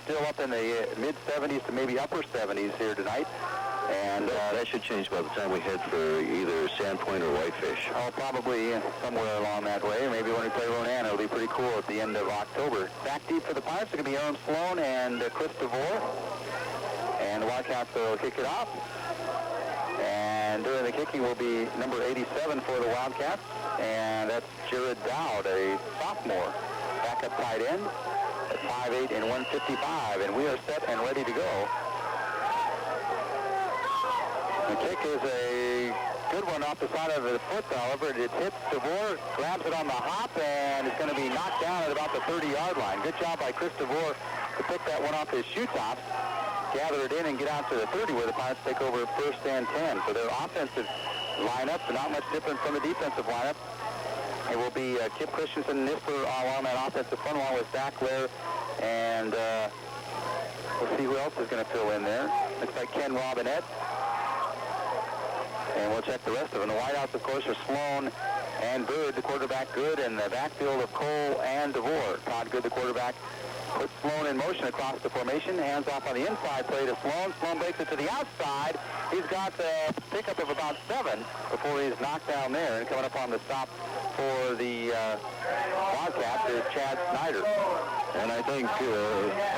still up in the mid-70s to maybe upper 70s here tonight. And that should change by the time we head for either sandpoint or whitefish. Oh, probably somewhere along that way. Maybe when we play Ronan, it'll be pretty cool at the end of October. Back deep for the Pirates, it's going to be Aaron Sloan and Chris DeVore. And the Wildcats will kick it off. And during the kicking will be number 87 for the Wildcats. And that's Jared Dowd, a sophomore. Backup tight end at 5'8" and 155. And we are set and ready to go. The kick is a good one off the side of the foot, however. It hits DeVore, grabs it on the hop, and it's going to be knocked down at about the 30-yard line. Good job by Chris DeVore to pick that one off his shoe tops, gather it in, and get out to the 30, where the Pirates take over first and 10. So their offensive lineup, not much different from the defensive lineup. It will be Kip Christensen, Nisper along that offensive front, along with Zach Lair, and we'll see who else is going to fill in there. Looks like Ken Robinette. And we'll check the rest of them. The wideouts, of course, are Sloan and Bird, the quarterback, Good, and the backfield of Cole and DeVore. Todd Good, the quarterback, puts Sloan in motion across the formation. Hands off on the inside play to Sloan. Sloan breaks it to the outside. He's got a pickup of about 7 before he's knocked down there. And coming up on the stop for the Wildcats is Chad Snyder. And I think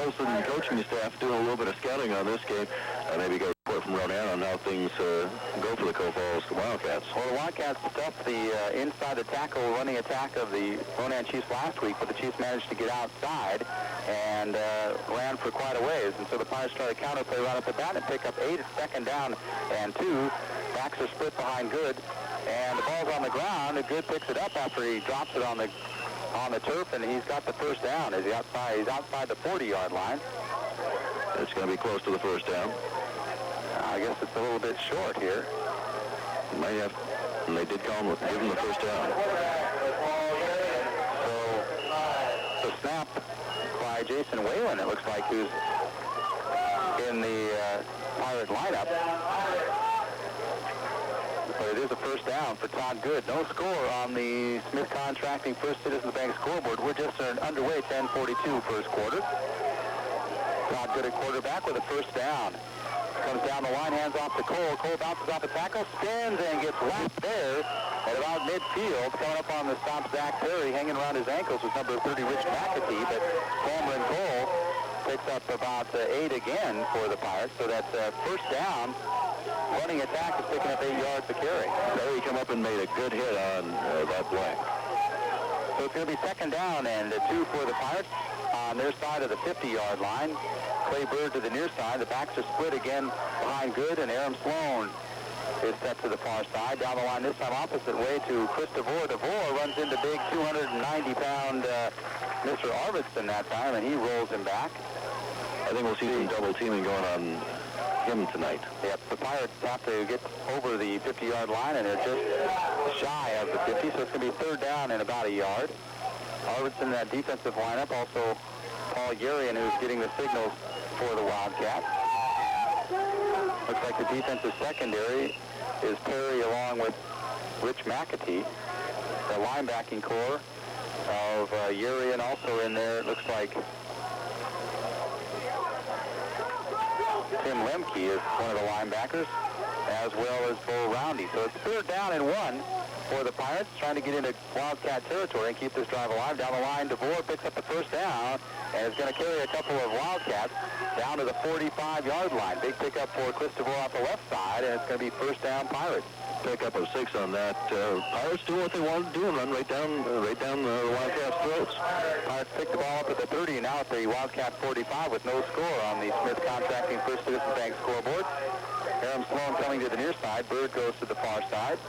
Polson coaching staff doing a little bit of scouting on this game. Maybe go report from Ronan on how things go for the Coe Falls Wildcats. Well, the Wildcats stuffed the inside the tackle running attack of the Ronan Chiefs last week, but the Chiefs managed to get outside and ran for quite a ways. And so the Pirates try to counterplay right up the bat and pick up 8, second down and 2. Backs are split behind Good, and the ball's on the ground. And Good picks it up after he drops it on the turf, and he's got the first down. He's outside the 40-yard line. It's going to be close to the first down. I guess it's a little bit short here. May have, and they did give him the first down. So the snap by Jason Whalen, it looks like, who's in the Pirate lineup. But it is a first down for Todd Good. No score on the Smith Contracting First Citizens Bank scoreboard. We're just underway, 10:42 first quarter. Todd Good at quarterback with a first down. Comes down the line, hands off to Cole. Cole bounces off the tackle, spins, and gets left there at about midfield. Coming up on the stop, Zach Perry, hanging around his ankles with number 30, Rich McAtee. But Cameron Cole picks up about 8 again for the Pirates. So that's first down. Running attack is picking up 8 yards to carry. Perry come up and made a good hit on that play. So it's going to be second down and 2 for the Pirates on their side of the 50-yard line. Clay Bird to the near side. The backs are split again behind Good, and Aaron Sloan is set to the far side. Down the line this time opposite way to Chris DeVore. DeVore runs into big 290-pound Mr. Arvidsson that time, and he rolls him back. I think we'll see some double teaming going on him tonight. Yep, the Pirates have to get over the 50-yard line, and they're just shy of the 50, so it's going to be third down and about a yard. Arvidsson, that defensive lineup, also Paul Yerian, who's getting the signals for the Wildcats. Looks like the defensive secondary is Perry along with Rich McAtee. The linebacking core of Yerian also in there. It looks like Tim Lemke is one of the linebackers, as well as Bo Roundy. So it's third down and 1 for the Pirates, trying to get into Wildcat territory and keep this drive alive. Down the line, DeVore picks up the first down and is going to carry a couple of Wildcats down to the 45-yard line. Big pickup for Chris DeVore off the left side, and it's going to be first down Pirates. Pickup of 6 on that. Pirates doing what they wanted to do and run right down the Wildcats' throats. Pirates picked the ball up at the 30 and now at the Wildcat 45 with no score on the Smith Contracting First Citizens Bank scoreboard. Aaron Sloan coming to the near side. Bird goes to the far side.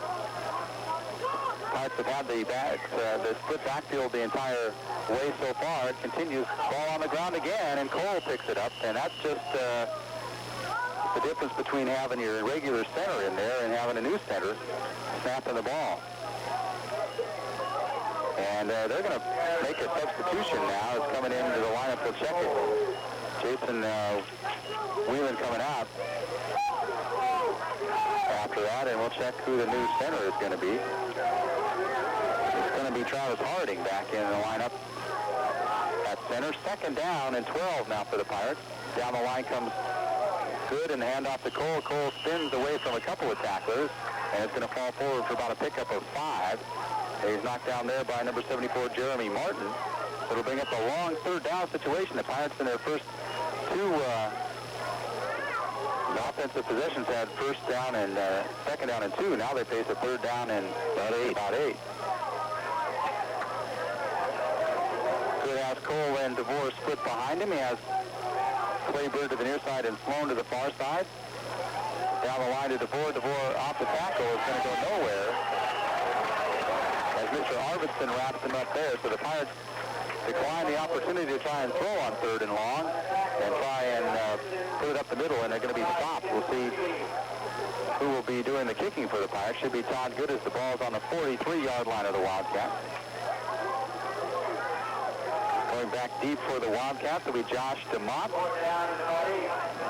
Pirates have had the split backfield the entire way so far. It continues. Ball on the ground again, and Cole picks it up, and that's just the difference between having your regular center in there and having a new center snapping the ball. And they're going to make a substitution now. It's coming into the lineup. We'll check it. Jason Whelan coming out after that, and we'll check who the new center is going to be. It's going to be Travis Harding back in the lineup at center. Second down and 12 now for the Pirates. Down the line comes Good, and the handoff to Cole. Cole spins away from a couple of tacklers, and it's going to fall forward for about a pickup of 5. He's knocked down there by number 74, Jeremy Martin. It'll bring up a long third down situation. The Pirates in their first two offensive possessions had first down and second down and 2. Now they face a third down and about 8. Good has Cole and DeVore split behind him. He has Claybird to the near side and Sloan to the far side. Down the line to DeVore. DeVore off the tackle is going to go nowhere as Mr. Arvidsson wraps him up there. So the Pirates decline the opportunity to try and throw on third and long and try and put it up the middle, and they're going to be stopped. We'll see who will be doing the kicking for the Pirates. Should be Todd Good as the ball's on the 43-yard line of the Wildcats. Going back deep for the Wildcats will be Josh DeMott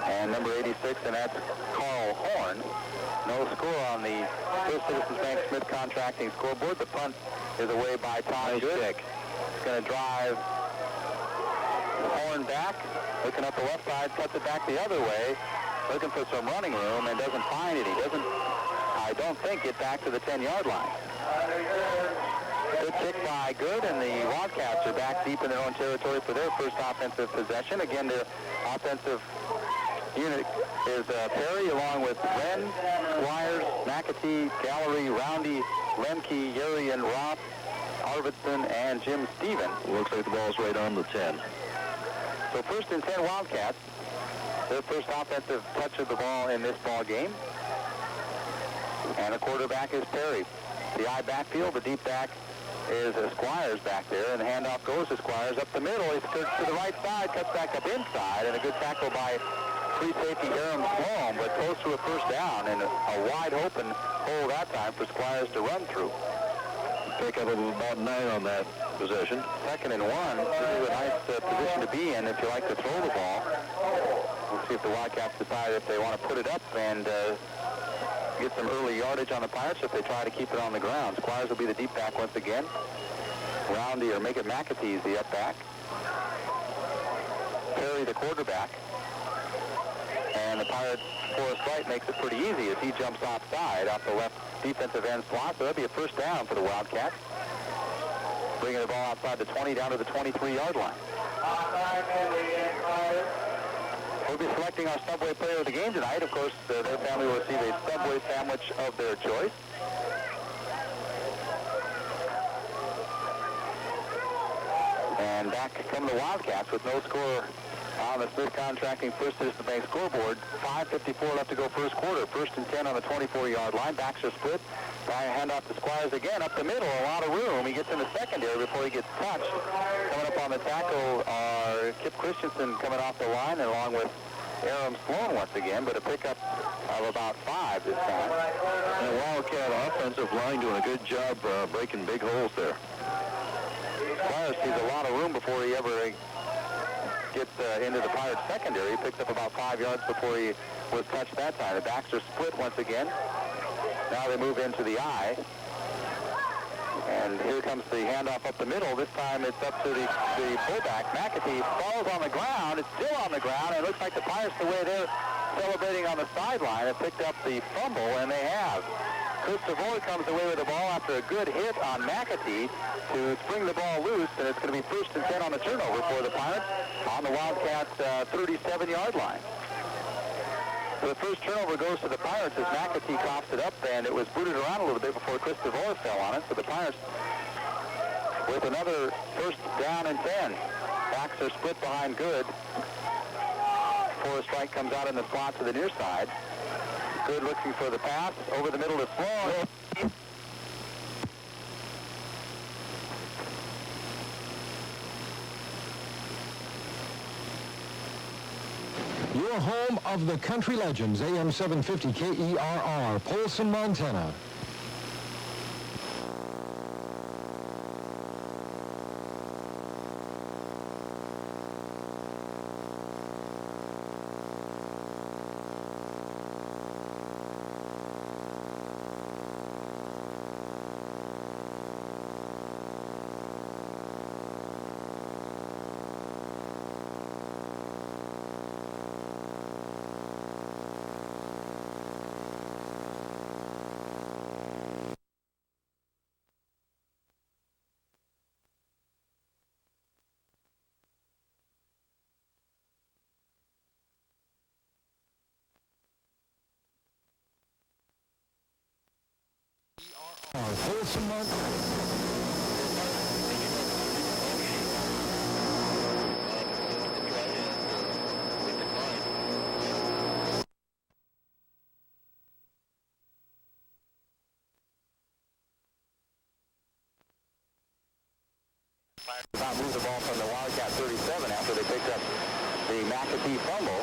and number 86, and that's Carl Horn. No score on the First Citizens Bank Smith Contracting scoreboard. The punt is away by Todd Good. It's going to drive Horn back, looking up the left side, cuts it back the other way, looking for some running room, and doesn't find it. He doesn't, I don't think, get back to the 10-yard line. Good kick by Good, and the Wildcats are back deep in their own territory for their first offensive possession. Again, their offensive unit is Perry, along with Wren, Squires, McAtee, Gallery, Roundy, Lemke, Urian, Roth, Arvidsson, and Jim Stevens. Looks like the ball's right on the 10. So first and 10 Wildcats. Their first offensive touch of the ball in this ball game. And the quarterback is Perry. The I backfield, the deep back is Squires back there, and the handoff goes to Squires up the middle. He skirts to the right side, cuts back up inside, and a good tackle by free safety Aram Sloan, but close to a first down, and a wide open hole that time for Squires to run through. Pick up about 9 on that possession. 2nd and 1. This is a nice position to be in if you like to throw the ball. We'll see if the Wildcats decide if they want to put it up and get some early yardage on the Pirates if they try to keep it on the ground. Squires will be the deep back once again. Roundy, or make it McAtee's the up back. Perry the quarterback. And the Pirates, Forrest Wright makes it pretty easy as he jumps offside off the left defensive end slot. So that'll be a first down for the Wildcats. Bringing the ball outside the 20 down to the 23-yard line. We'll be selecting our Subway player of the game tonight. Of course, their family will receive a Subway sandwich of their choice. And back come the Wildcats with no score on the Smith Contracting First Citizen Bank scoreboard. 5:54 left to go first quarter. First and 10 on the 24-yard line. Backs are split. By a handoff to Squires again up the middle. A lot of room. He gets in the secondary before he gets touched. Coming up on the tackle are Kip Christensen coming off the line, along with Aram Sloan once again, but a pickup of about 5 this time. And the Wildcat offensive line doing a good job breaking big holes there. Squires sees a lot of room before he ever gets into the Pirates secondary. He picks up about 5 yards before he was touched that time. The backs are split once again. Now they move into the I. And here comes the handoff up the middle. This time it's up to the fullback. McAtee falls on the ground. It's still on the ground. And it looks like the Pirates, the way they're celebrating on the sideline, have picked up the fumble, and they have. Chris DeVore comes away with the ball after a good hit on McAtee to spring the ball loose, and it's going to be first and 10 on the turnover for the Pirates on the Wildcats' 37-yard line. So the first turnover goes to the Pirates as McAtee coughs it up, and it was booted around a little bit before Chris DeVore fell on it. So the Pirates with another first down and 10. Backs are split behind Good. Forrest Wright comes out in the slot to the near side. Good looking for the pass over the middle to Sloan. Your home of the country legends, AM 750 KERR, Polson, Montana. Polson, Montana. Not move the ball from the Wildcat 37 after they picked up the McAfee fumble.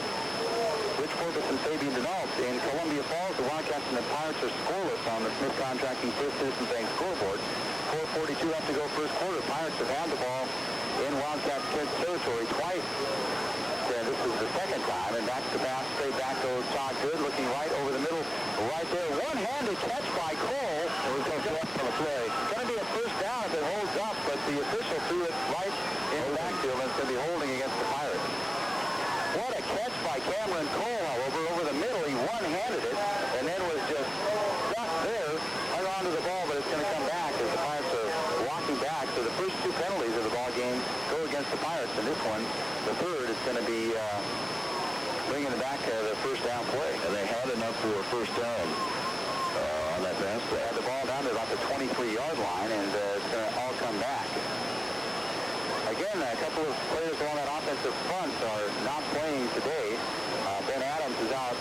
Rich Porpoise and Fabian Denault in Columbia Falls. The Wildcats and the Pirates are scoreless on the Smith Contracting First Citizens Bank scoreboard. 4:42 left to go first quarter. Pirates have had the ball in Wildcat territory twice. And this is the second time, and back to pass, straight back goes Todd Good, looking right over the middle, right there. One-handed catch by Cole. It was going to go up on the play. It's going to be a first down if it holds up, but the official threw it right in the backfield, and it's going to be holding against the Pirates. What a catch by Cameron Cole, however, over the middle. He one-handed it, and then was just stuck there, hung on to the ball, but it's going to come back as the Pirates are walking back. So the first two penalties of the ball game go against the Pirates, and this one, the third, is going to be bringing it back the first down play. And they had enough for a first down on that pass. They had the ball down to about the 23-yard line, and it's going to all come back. Again, a couple of players along that offensive front are not playing today. Ben Adams is out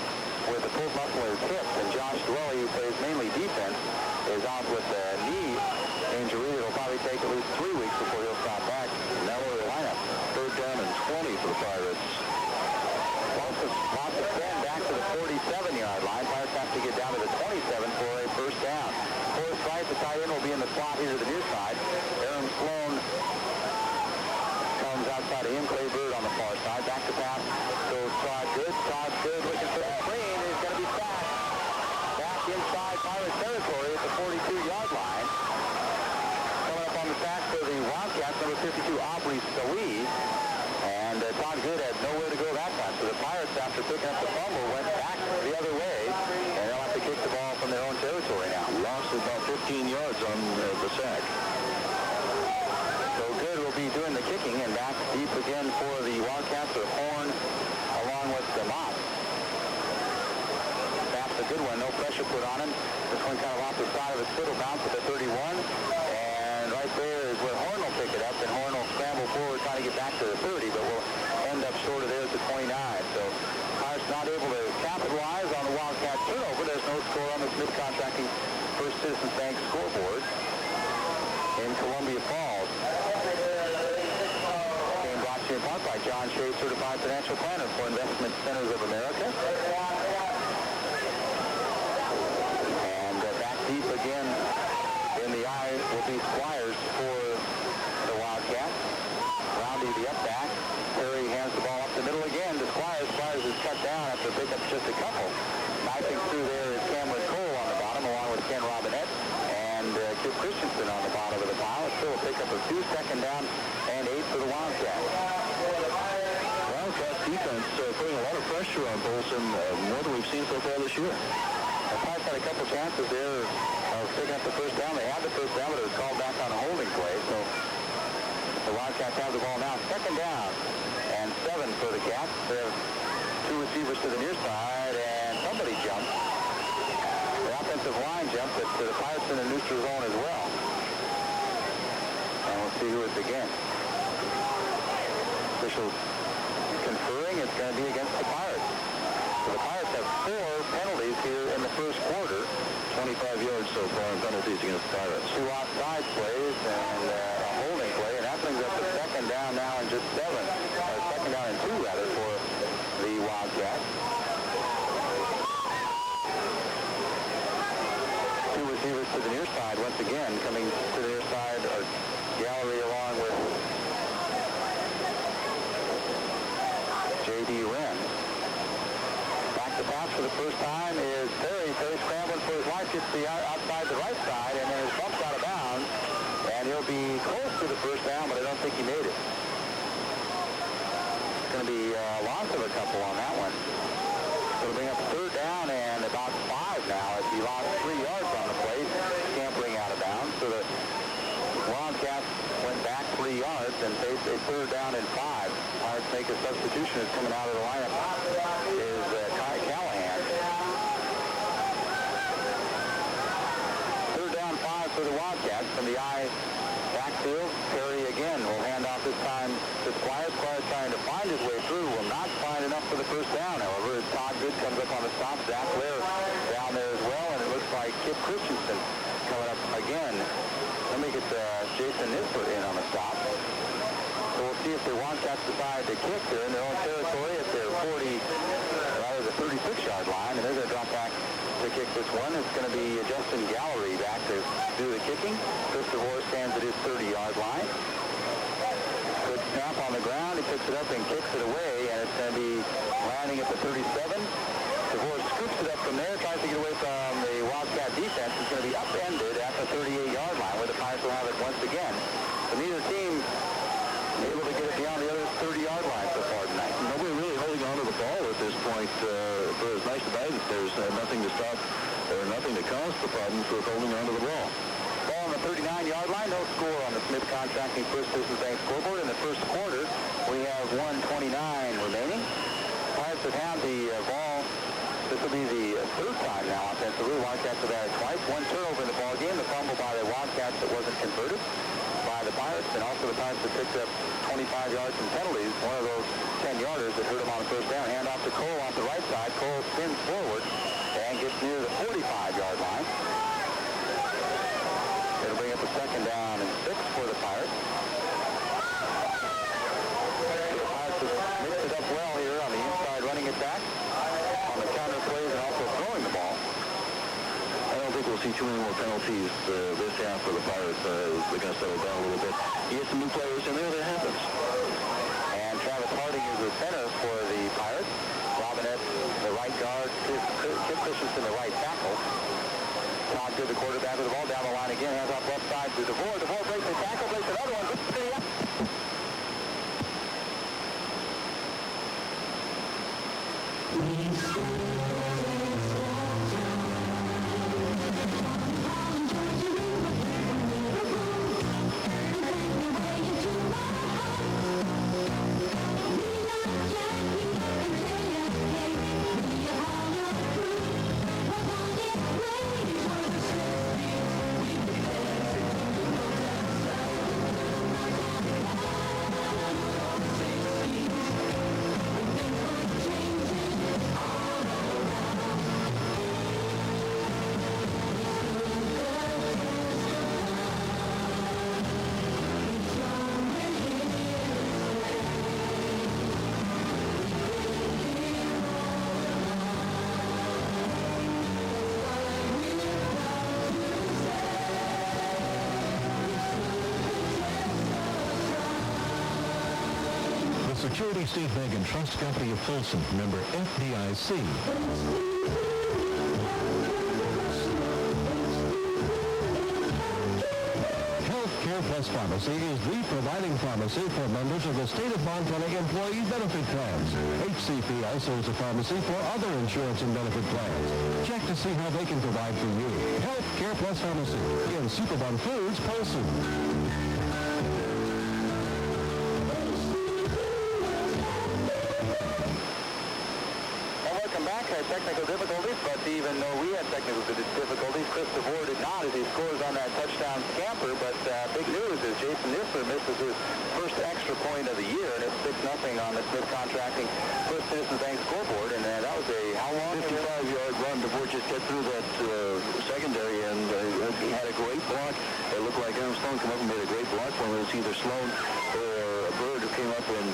with a pulled muscular hip, and Josh Dwelly, who plays mainly defense, is out with a knee injury. It'll probably take at least 3 weeks before he'll stop back. Now we're in the lineup. Third down and 20 for the Pirates. Lots of spin back to the 47-yard line. Pirates have to get down to the 27 for a first down. Forrest Wright, the tight end, will be in the slot here to the near side. Aaron Sloan comes outside of him. Clay Bird on the far side. Back to pass. Goes Todd Good. Todd Good looking for the screen. He's going to be sacked. Back inside Pirate territory at the 42-yard line. Coming up on the sack for the Wildcats, number 52, Aubrey Salee. And Todd Good had nowhere to go that time. So the Pirates, after picking up the fumble, went back the other way. And they'll have to kick the ball from their own territory now. Lost about 15 yards on the sack. So Good will be doing the kicking, and back deep again for the Wildcats are Horn along with DeMott. That's a good one. No pressure put on him. This one kind of off the side of his foot will bounce at the 31. And right there is where Horn will pick it up, and Horn will scramble forward trying to get back to the 30, but will end up short of there at the 29. So Pirates not able to capitalize on the Wildcat turnover. There's no score on the Smith Contracting First Citizens Bank scoreboard in Columbia Falls. Game brought to you in part by John Shea, Certified Financial Planner for Investment Centers of America. And back deep again in the eye will be Squires for the Wildcats. Roundy the up back. Perry hands the ball up the middle again to Squires. Squires is cut down after pick up just a couple. Knifing through there is Cameron Cole on the bottom, along with Ken Robinette and Kip Christensen on the bottom of the pile. It's still a pickup of 2, second down and 8 for the Wildcats. Wildcats defense putting a lot of pressure on Polson, more than we've seen so far this year. The Pirates had a couple chances there of picking up the first down. They had the first down, but it was called back on a holding play. So the Wildcats have the ball now. Second down and 7 for the Cats. They have 2 receivers to the near side, and somebody jumped. The offensive line jumped, but the Pirates in the neutral zone as well. And we'll see who it's against. Officials conferring, it's going to be against the Pirates. So the Pirates have 4 penalties here in the first quarter. 25 yards so far in penalties against the Pirates. 2 offside plays and a holding play, and that brings up the second down now in just 7. Second down and 2, rather, for the Wildcats. 2 receivers to the near side once again. Coming to the near side are Gallery along with J.D. Wren. Back to pass for the first time is Perry. Perry scrambling for his life, gets the outside the right side, and then is bumped out of bounds. And he'll be close to the first down, but I don't think he made it. It's going to be a loss of a couple on that one. It'll bring up third down and about 5 now as he lost 3 yards on the play, scampering out of bounds. So the Wildcats went back 3 yards and faced a third down and 5. Pirates make a substitution. Is coming out of the lineup is Kai Callahan. Third down 5 for Pirate trying to find his way through, will not find enough for the first down. However, as Todd Good comes up on the stop, Zach Blair down there as well, and it looks like Kip Christensen coming up again. Let me get Jason Nisler in on the stop. So we'll see if the Wildcats decide to kick. They're in their own territory at their 36-yard line, and they're going to drop back to kick this one. It's going to be Justin Gallery back to do the kicking. Christopher stands at his 30-yard line. Good snap on the ground. He picks it up and kicks it away, and it's going to be landing at the 37. DeVore scoops it up from there, tries to get away from the Wildcat defense. It's going to be upended at the 38-yard line, where the Pirates will have it once again. So neither team able to get it beyond the other 30-yard line so far tonight. Nobody really holding on to the ball at this point. For as nice as that is, there's nothing to stop or nothing to cause the problems with holding on to the ball. Ball on the 39-yard line. No score on the Smith Contracting First Business Bank scoreboard. In the first quarter, we have 1:29 remaining. Pirates have had the ball. This will be the third time now offensively. Wildcats have had it twice. One turnover in the ball game. The fumble by the Wildcats that wasn't converted by the Pirates, and also the Pirates have picked up 25 yards from penalties. One of those 10-yarders that hurt him on the first down. Hand off to Cole off the right side. Cole spins forward and gets near the 45-yard line. It'll bring up a second down and 6 for the Pirates. The Pirates have mixed it up well here on the inside, running it back on the counter plays and also throwing the ball. I don't think we'll see too many more penalties this half for the Pirates. They're going to settle down a little bit. You get some new players in there, that happens. And Travis Harding is the center for the Pirates. Robinette, the right guard. Kip Christensen, the right tackle. Todd Good, the quarterback, with the ball down the line again. Hands off left side to DeVore. DeVore breaks the tackle, breaks another one. Security State Bank and Trust Company of Polson, member FDIC. Healthcare Plus Pharmacy is the providing pharmacy for members of the State of Montana Employee Benefit Plans. HCP also is a pharmacy for other insurance and benefit plans. Check to see how they can provide for you. Healthcare Plus Pharmacy in Superbun Foods, Polson. Technical difficulties, but even though we had technical difficulties, Chris DeVore did not as he scores on that touchdown scamper. But big news is Jason Nisler misses his first extra point of the year, and it's 6-0 on the Smith Contracting First Citizens Bank scoreboard. And that was a, how long? 55-yard run. DeVore just get through that secondary, and he had a great block. It looked like Armstrong came up and made a great block for him. It was either Sloan or Bird who came up and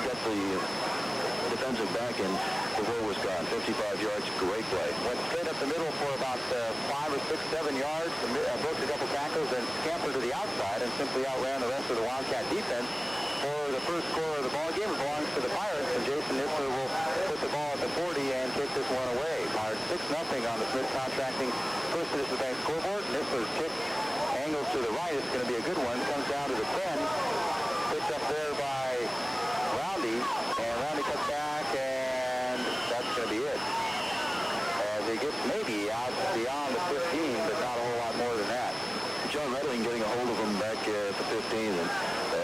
got the defensive back, and DeVore was gone. 55 yards, great play. Went straight up the middle for about 5 or 6, 7 yards, broke a couple tackles, and scampered to the outside and simply outran the rest of the Wildcat defense. For the first score of the ball game, it belongs to the Pirates, and Jason Nisler will put the ball at the 40 and kick this one away. Pirates 6-0 on the Smith Contracting First Citizens Bank scoreboard. Nisler's kick angles to the right. It's going to be a good one. Comes down to the 10. Picked up there by Roundy, and Roundy cuts back, and that's going to be it. As he gets maybe out beyond the 15, but not a whole lot more than that. John Redding getting a hold of him back at the 15 and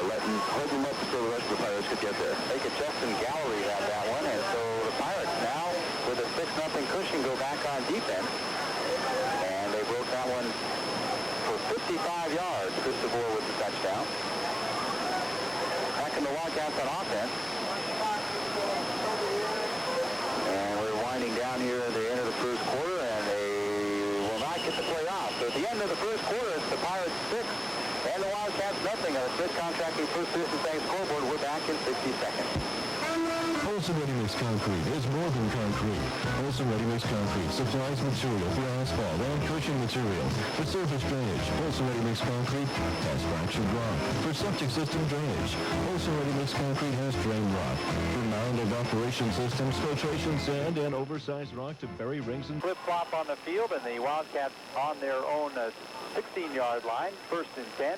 hold him up until the rest of the Pirates could get there. They could Justin Gallery have that one, and so the Pirates now, with a 6-0 cushion, go back on defense. And they broke that one for 55 yards. Christopher with the touchdown. Back and the Wildcats on offense. And we're winding down here at the end of the first quarter, and they will not get the play off. So at the end of the first quarter, it's the Pirates 6 and the Wildcats nothing on the Smith Contracting First Citizens Bank scoreboard. We're back in 60 seconds. Polson Ready Mix Concrete is more than concrete. Polson Ready Mix Concrete supplies material for asphalt and crushing material for surface drainage. Polson Ready Mix Concrete has fractured rock for septic system drainage. Polson Ready Mix Concrete has drain rock for mound evaporation systems, filtration sand, and oversized rock to bury rings and Flip-flop on the field, and the Wildcats on their own 16-yard line, 1st and 10.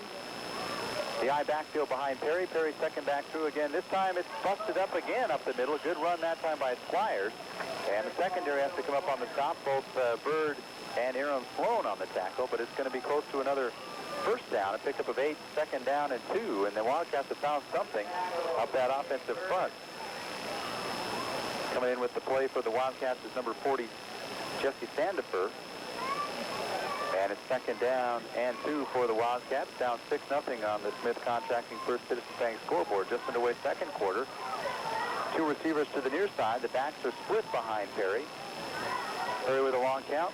The I backfield behind Perry. Perry second back through again. This time it's busted up again up the middle. Good run that time by Squires. And the secondary has to come up on the stop. Both Bird and Aaron Sloan on the tackle, but it's going to be close to another first down. A pickup of 8, 2nd down and 2. And the Wildcats have found something up that offensive front. Coming in with the play for the Wildcats is number 40, Jesse Sandifer. And it's 2nd down and 2 for the Wildcats, down 6-0 on the Smith Contracting First Citizens Bank scoreboard. Just underway second quarter. 2 receivers to the near side. The backs are split behind Perry. Perry with a long count.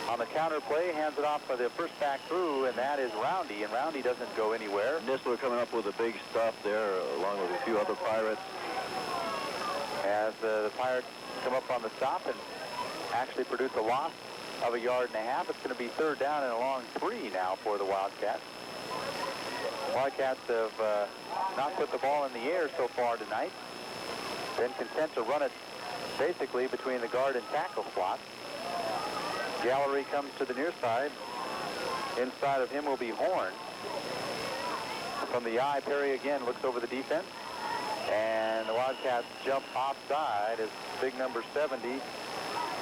On the counter play, hands it off for the first back through, and that is Roundy, and Roundy doesn't go anywhere. Nistler coming up with a big stuff there, along with a few other Pirates. As the Pirates come up on the stop and actually produce a loss of 1.5 yards. It's going to be 3rd down and a long 3 now for the Wildcats. Wildcats have not put the ball in the air so far tonight. Been content to run it basically between the guard and tackle slots. Gallery comes to the near side. Inside of him will be Horn. From the eye, Perry again looks over the defense. And the Wildcats jump offside as big number 70.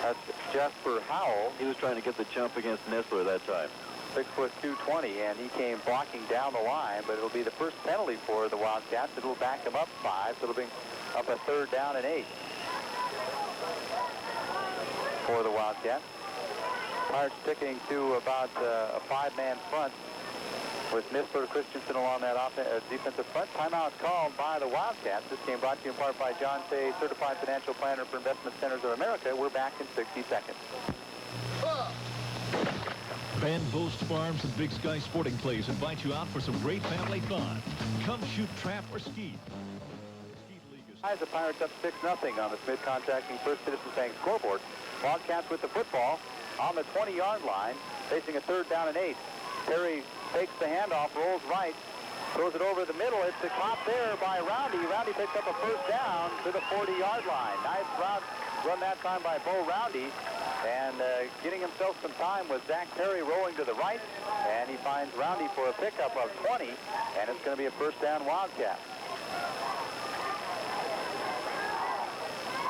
That's Jasper Howell. He was trying to get the jump against Nistler that time. 6 foot 220, and he came blocking down the line, but it'll be the first penalty for the Wildcats. It'll back him up 5, so it'll bring up a 3rd down and 8 for the Wildcats. Pirates sticking to about a 5-man front with Nistler, Christensen along that defensive front. Timeout called by the Wildcats. This game brought to you in part by John Shea, Certified Financial Planner for Investment Centers of America. We're back in 60 seconons. Van Bost Farms and Big Sky Sporting Clays invite you out for some great family fun. Come shoot, trap, or ski. The Pirates up 6-0 on the Smith Contracting First Citizens Bank scoreboard. Wildcats with the football on the 20-yard line, facing a 3rd down and 8. Perry takes the handoff, rolls right, throws it over the middle. It's caught there by Roundy. Roundy picks up a 1st down to the 40-yard line. Nice run that time by Bo Roundy. And getting himself some time was Zach Perry rolling to the right. And he finds Roundy for a pickup of 20. And it's going to be a 1st down Wildcat.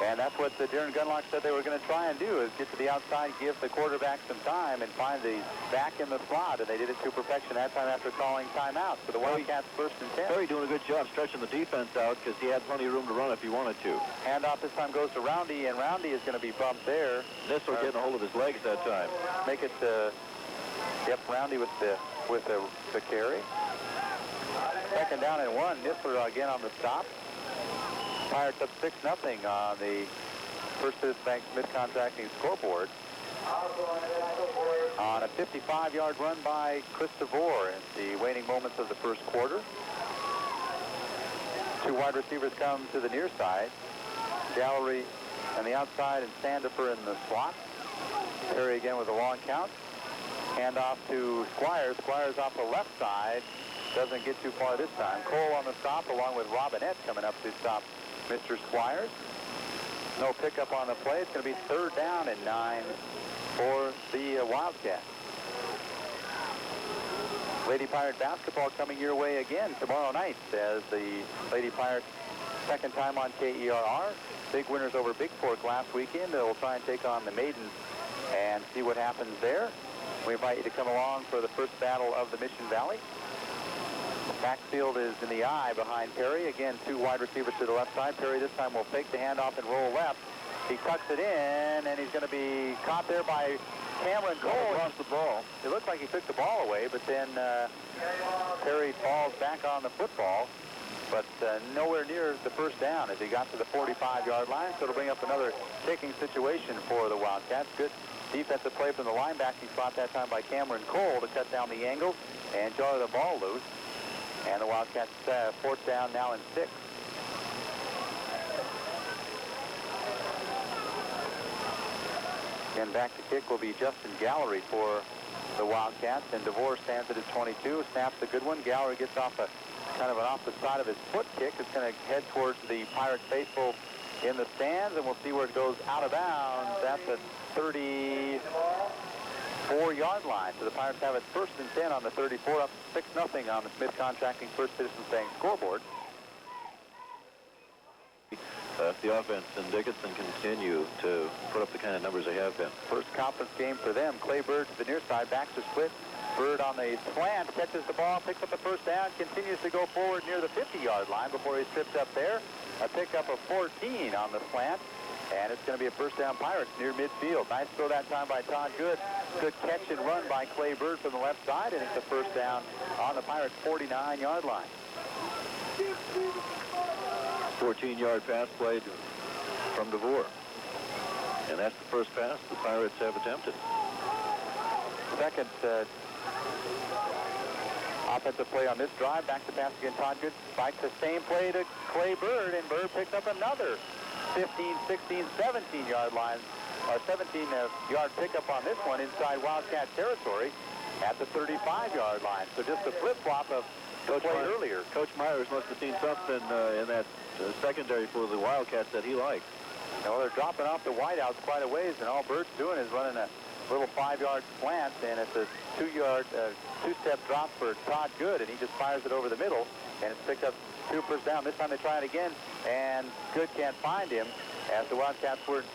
And that's what the Darren Gunlock said they were going to try and do, is get to the outside, give the quarterback some time, and find the back in the slot. And they did it to perfection that time after calling timeout. So the Wildcats 1st and 10. Perry doing a good job stretching the defense out because he had plenty of room to run if he wanted to. Handoff this time goes to Roundy, and Roundy is going to be bumped there. Nistler getting a hold of his legs that time. Make it, Roundy with the carry. 2nd down and 1. Nistler again on the stop. Pirates up 6-0 on the First Citizens Bank Smith Contracting scoreboard. On a 55-yard run by Chris DeVore in the waning moments of the first quarter. 2 wide receivers come to the near side. Gallery on the outside and Sandifer in the slot. Perry again with a long count. Handoff to Squires. Squires off the left side. Doesn't get too far this time. Cole on the stop along with Robinette coming up to stop Mr. Squires. No pickup on the play. It's going to be 3rd down and 9 for the Wildcats. Lady Pirate basketball coming your way again tomorrow night as the Lady Pirates 2nd time on KERR. Big winners over Big Fork last weekend. They'll try and take on the Maidens and see what happens there. We invite you to come along for the first battle of the Mission Valley. Backfield is in the eye behind Perry. Again, 2 wide receivers to the left side. Perry this time will fake the handoff and roll left. He tucks it in, and he's going to be caught there by Cameron Cole. Lost the ball. It looked like he took the ball away, but then Perry falls back on the football. but nowhere near the first down as he got to the 45-yard line. So it'll bring up another kicking situation for the Wildcats. Good defensive play from the linebacking spot that time by Cameron Cole to cut down the angles and jar the ball loose. And the Wildcats fourth down now and 6. And back to kick will be Justin Gallery for the Wildcats, and DeVore stands at his 22, snaps a good one. Gallery gets off a kind of an off the side of his foot kick. It's going to head towards the Pirates faithful in the stands, and we'll see where it goes out of bounds at the 34-yard line. So the Pirates have it first and 10 on the 34, up 6-0 on the Smith Contracting First Citizens Bank scoreboard. If the offense and Dickinson continue to put up the kind of numbers they have been. First conference game for them. Clay Bird to the near side, backs are split. Bird on the slant, catches the ball, picks up the first down, continues to go forward near the 50-yard line before he's tripped up there. A pickup of 14 on the slant, and it's going to be a first down Pirates near midfield. Nice throw that time by Todd Good. Good catch and run by Clay Bird from the left side, and it's a first down on the Pirates' 49-yard line. 14-yard pass played from DeVore. And that's the first pass the Pirates have attempted. Second offensive play on this drive. Back to pass again. Todd Good spikes the same play to Clay Bird, and Bird picks up another 15, 16, 17-yard line, or 17-yard pickup on this one inside Wildcat territory at the 35-yard line. So just a flip-flop of the play earlier. Coach Myers must have seen something in that secondary for the Wildcats that he liked. No, they're dropping off the wideouts quite a ways, and all Bird's doing is running a little 5-yard slant, and it's a two-step drop for Todd Good, and he just fires it over the middle, and it's picked up 2 first down. This time they try it again, and Good can't find him as the Wildcats weren't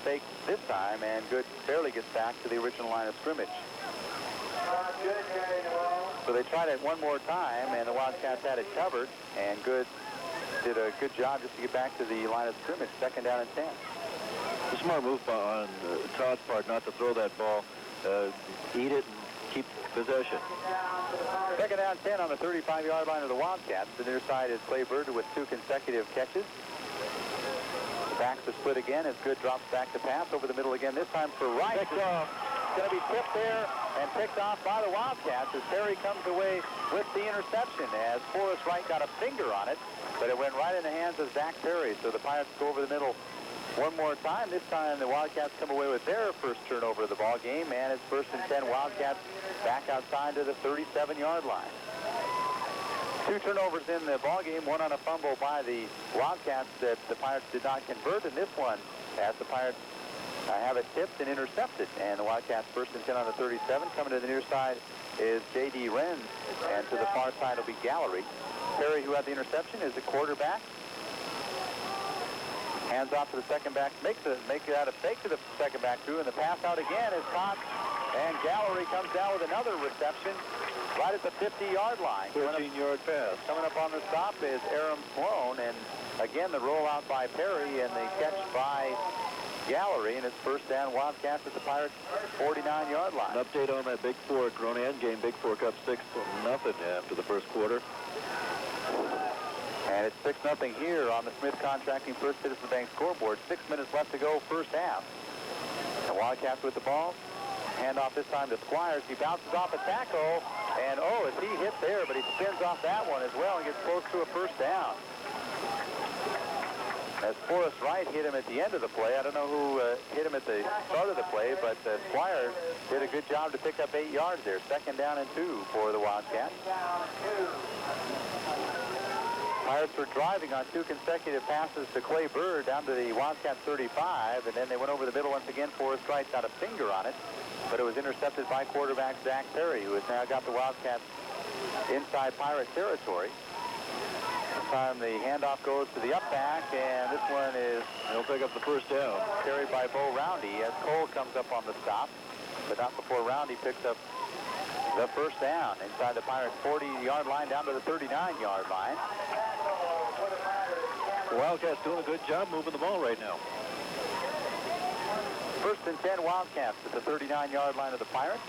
faked this time, and Good barely gets back to the original line of scrimmage. So they tried it one more time, and the Wildcats had it covered, and Good did a good job just to get back to the line of scrimmage, second down and 10. A smart move on Todd's part not to throw that ball, eat it, and keep possession. Second down 10 on the 35-yard line of the Wildcats. The near side is Clay Bird with 2 consecutive catches. Backs the split again as Good drops back to pass over the middle again, this time for Wright. It's going to be tipped there and picked off by the Wildcats as Perry comes away with the interception as Forrest Wright got a finger on it, but it went right in the hands of Zach Perry. So the Pirates go over the middle one more time. This time the Wildcats come away with their first turnover of the ball game, and it's first and 10 Wildcats back outside to the 37-yard line. 2 turnovers in the ball game, one on a fumble by the Wildcats that the Pirates did not convert, and this one as the Pirates have it tipped and intercepted. And the Wildcats first and 10 on the 37. Coming to the near side is J.D. Wren, and to the far side will be Gallery. Perry, who had the interception, is the quarterback. Hands off to the second back, makes it out a fake to the second back too, and the pass out again is caught, and Gallery comes down with another reception right at the 50-yard line. 13-yard pass. Coming up on the stop is Aram Sloan, and again the rollout by Perry and the catch by Gallery, and it's first down Wildcats at the Pirates' 49-yard line. An update on that Big Four Corona end game. Big Four up 6-0 after the first quarter. And it's 6-0 here on the Smith Contracting First Citizens Bank scoreboard. 6 minutes left to go, first half. The Wildcats with the ball. Handoff this time to Squires. He bounces off a tackle, and is he hit there, but he spins off that one as well and gets close to a first down. As Forrest Wright hit him at the end of the play. I don't know who hit him at the start of the play, but Squires did a good job to pick up 8 yards there. Second down and 2 for the Wildcats. Pirates were driving on 2 consecutive passes to Clay Bird down to the Wildcats 35, and then they went over the middle once again. Forrest Wright got a finger on it, but it was intercepted by quarterback Zach Perry, who has now got the Wildcats inside Pirate territory. This time the handoff goes to the up back, and this one is... He'll pick up the first down. Carried by Bo Roundy as Cole comes up on the stop, but not before Roundy picks up the first down inside the Pirates' 40-yard line down to the 39-yard line. The Wildcats doing a good job moving the ball right now. First and 10 Wildcats at the 39-yard line of the Pirates.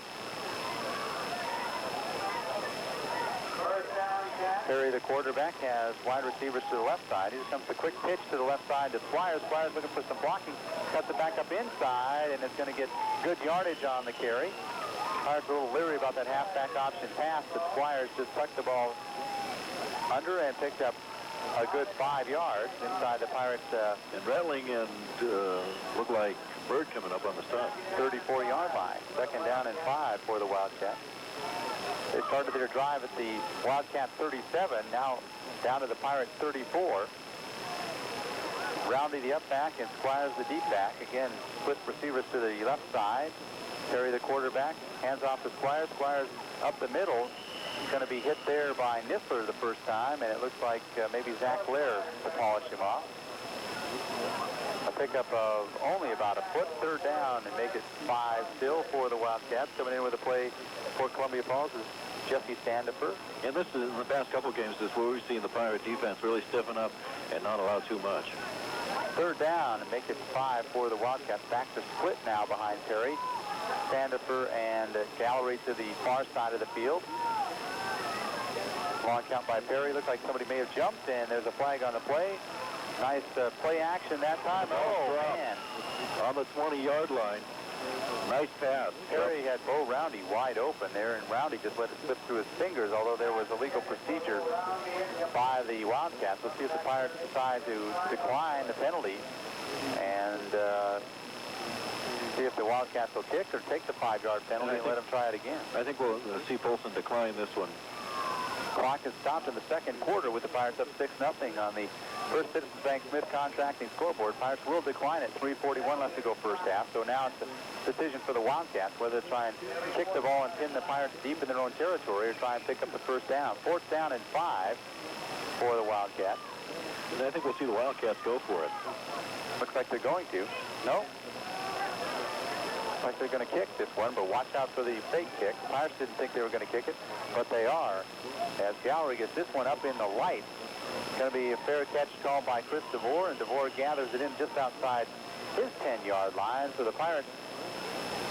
First down, Perry, the quarterback, has wide receivers to the left side. Here comes the quick pitch to the left side to Squires. Squires looking for some blocking. Cuts it back up inside, and it's going to get good yardage on the carry. Pirates a little leery about that halfback option pass, but Squires just tucked the ball under and picked up a good 5 yards inside the Pirates. And Rattling and looked like Bird coming up on the stop. 34-yard line. Second down and 5 for the Wildcats. They started their drive at the Wildcat 37, now down to the Pirates 34. Roundy the up back and Squires the deep back. Again, split receivers to the left side. Perry the quarterback, hands off to Squires. Squires up the middle. Going to be hit there by Niffler the first time, and it looks like maybe Zach Lair to polish him off. A pickup of only about a foot. Third down and make it 5 still for the Wildcats. Coming in with a play for Columbia Falls is Jesse Standifer. And this is, in the past couple games, this is where we've seen the Pirate defense really stiffen up and not allow too much. Third down and make it 5 for the Wildcats. Back to split now behind Perry. Standifer and Gallery to the far side of the field. Long count by Perry. Looked like somebody may have jumped, and there's a flag on the play. Nice play action that time. Oh, man. On the 20-yard line. Nice pass. Perry had Bo Roundy wide open there, and Roundy just let it slip through his fingers, although there was a legal procedure by the Wildcats. Let's see if the Pirates decide to decline the penalty and see if the Wildcats will kick or take the 5-yard penalty and let them try it again. I think we'll see Polson decline this one. Clock is stopped in the second quarter with the Pirates up 6-0 on the First Citizens Bank Smith contracting scoreboard. Pirates will decline at 3:41 left to go first half. So now it's a decision for the Wildcats whether to try and kick the ball and pin the Pirates deep in their own territory or try and pick up the first down. Fourth down and 5 for the Wildcats. And I think we'll see the Wildcats go for it. Looks like they're going to. No? Looks like they're going to kick this one, but watch out for the fake kick. The Pirates didn't think they were going to kick it, but they are. As Gallery gets this one up in the light. It's going to be a fair catch called by Chris DeVore, and DeVore gathers it in just outside his 10-yard line. So the Pirates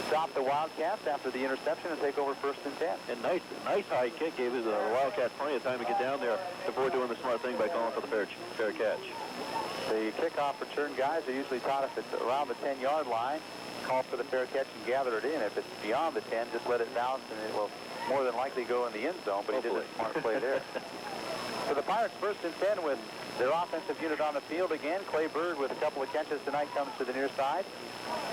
stop the Wildcats after the interception and take over first and 10. And nice high kick gave the Wildcats plenty of time to get down there before doing the smart thing by calling for the fair catch. The kickoff return guys are usually taught if it's around the 10-yard line, call for the fair catch and gather it in. If it's beyond the 10, just let it bounce and it will more than likely go in the end zone, but he did a smart play there. So the Pirates first and 10 with their offensive unit on the field again. Clay Bird with a couple of catches tonight comes to the near side.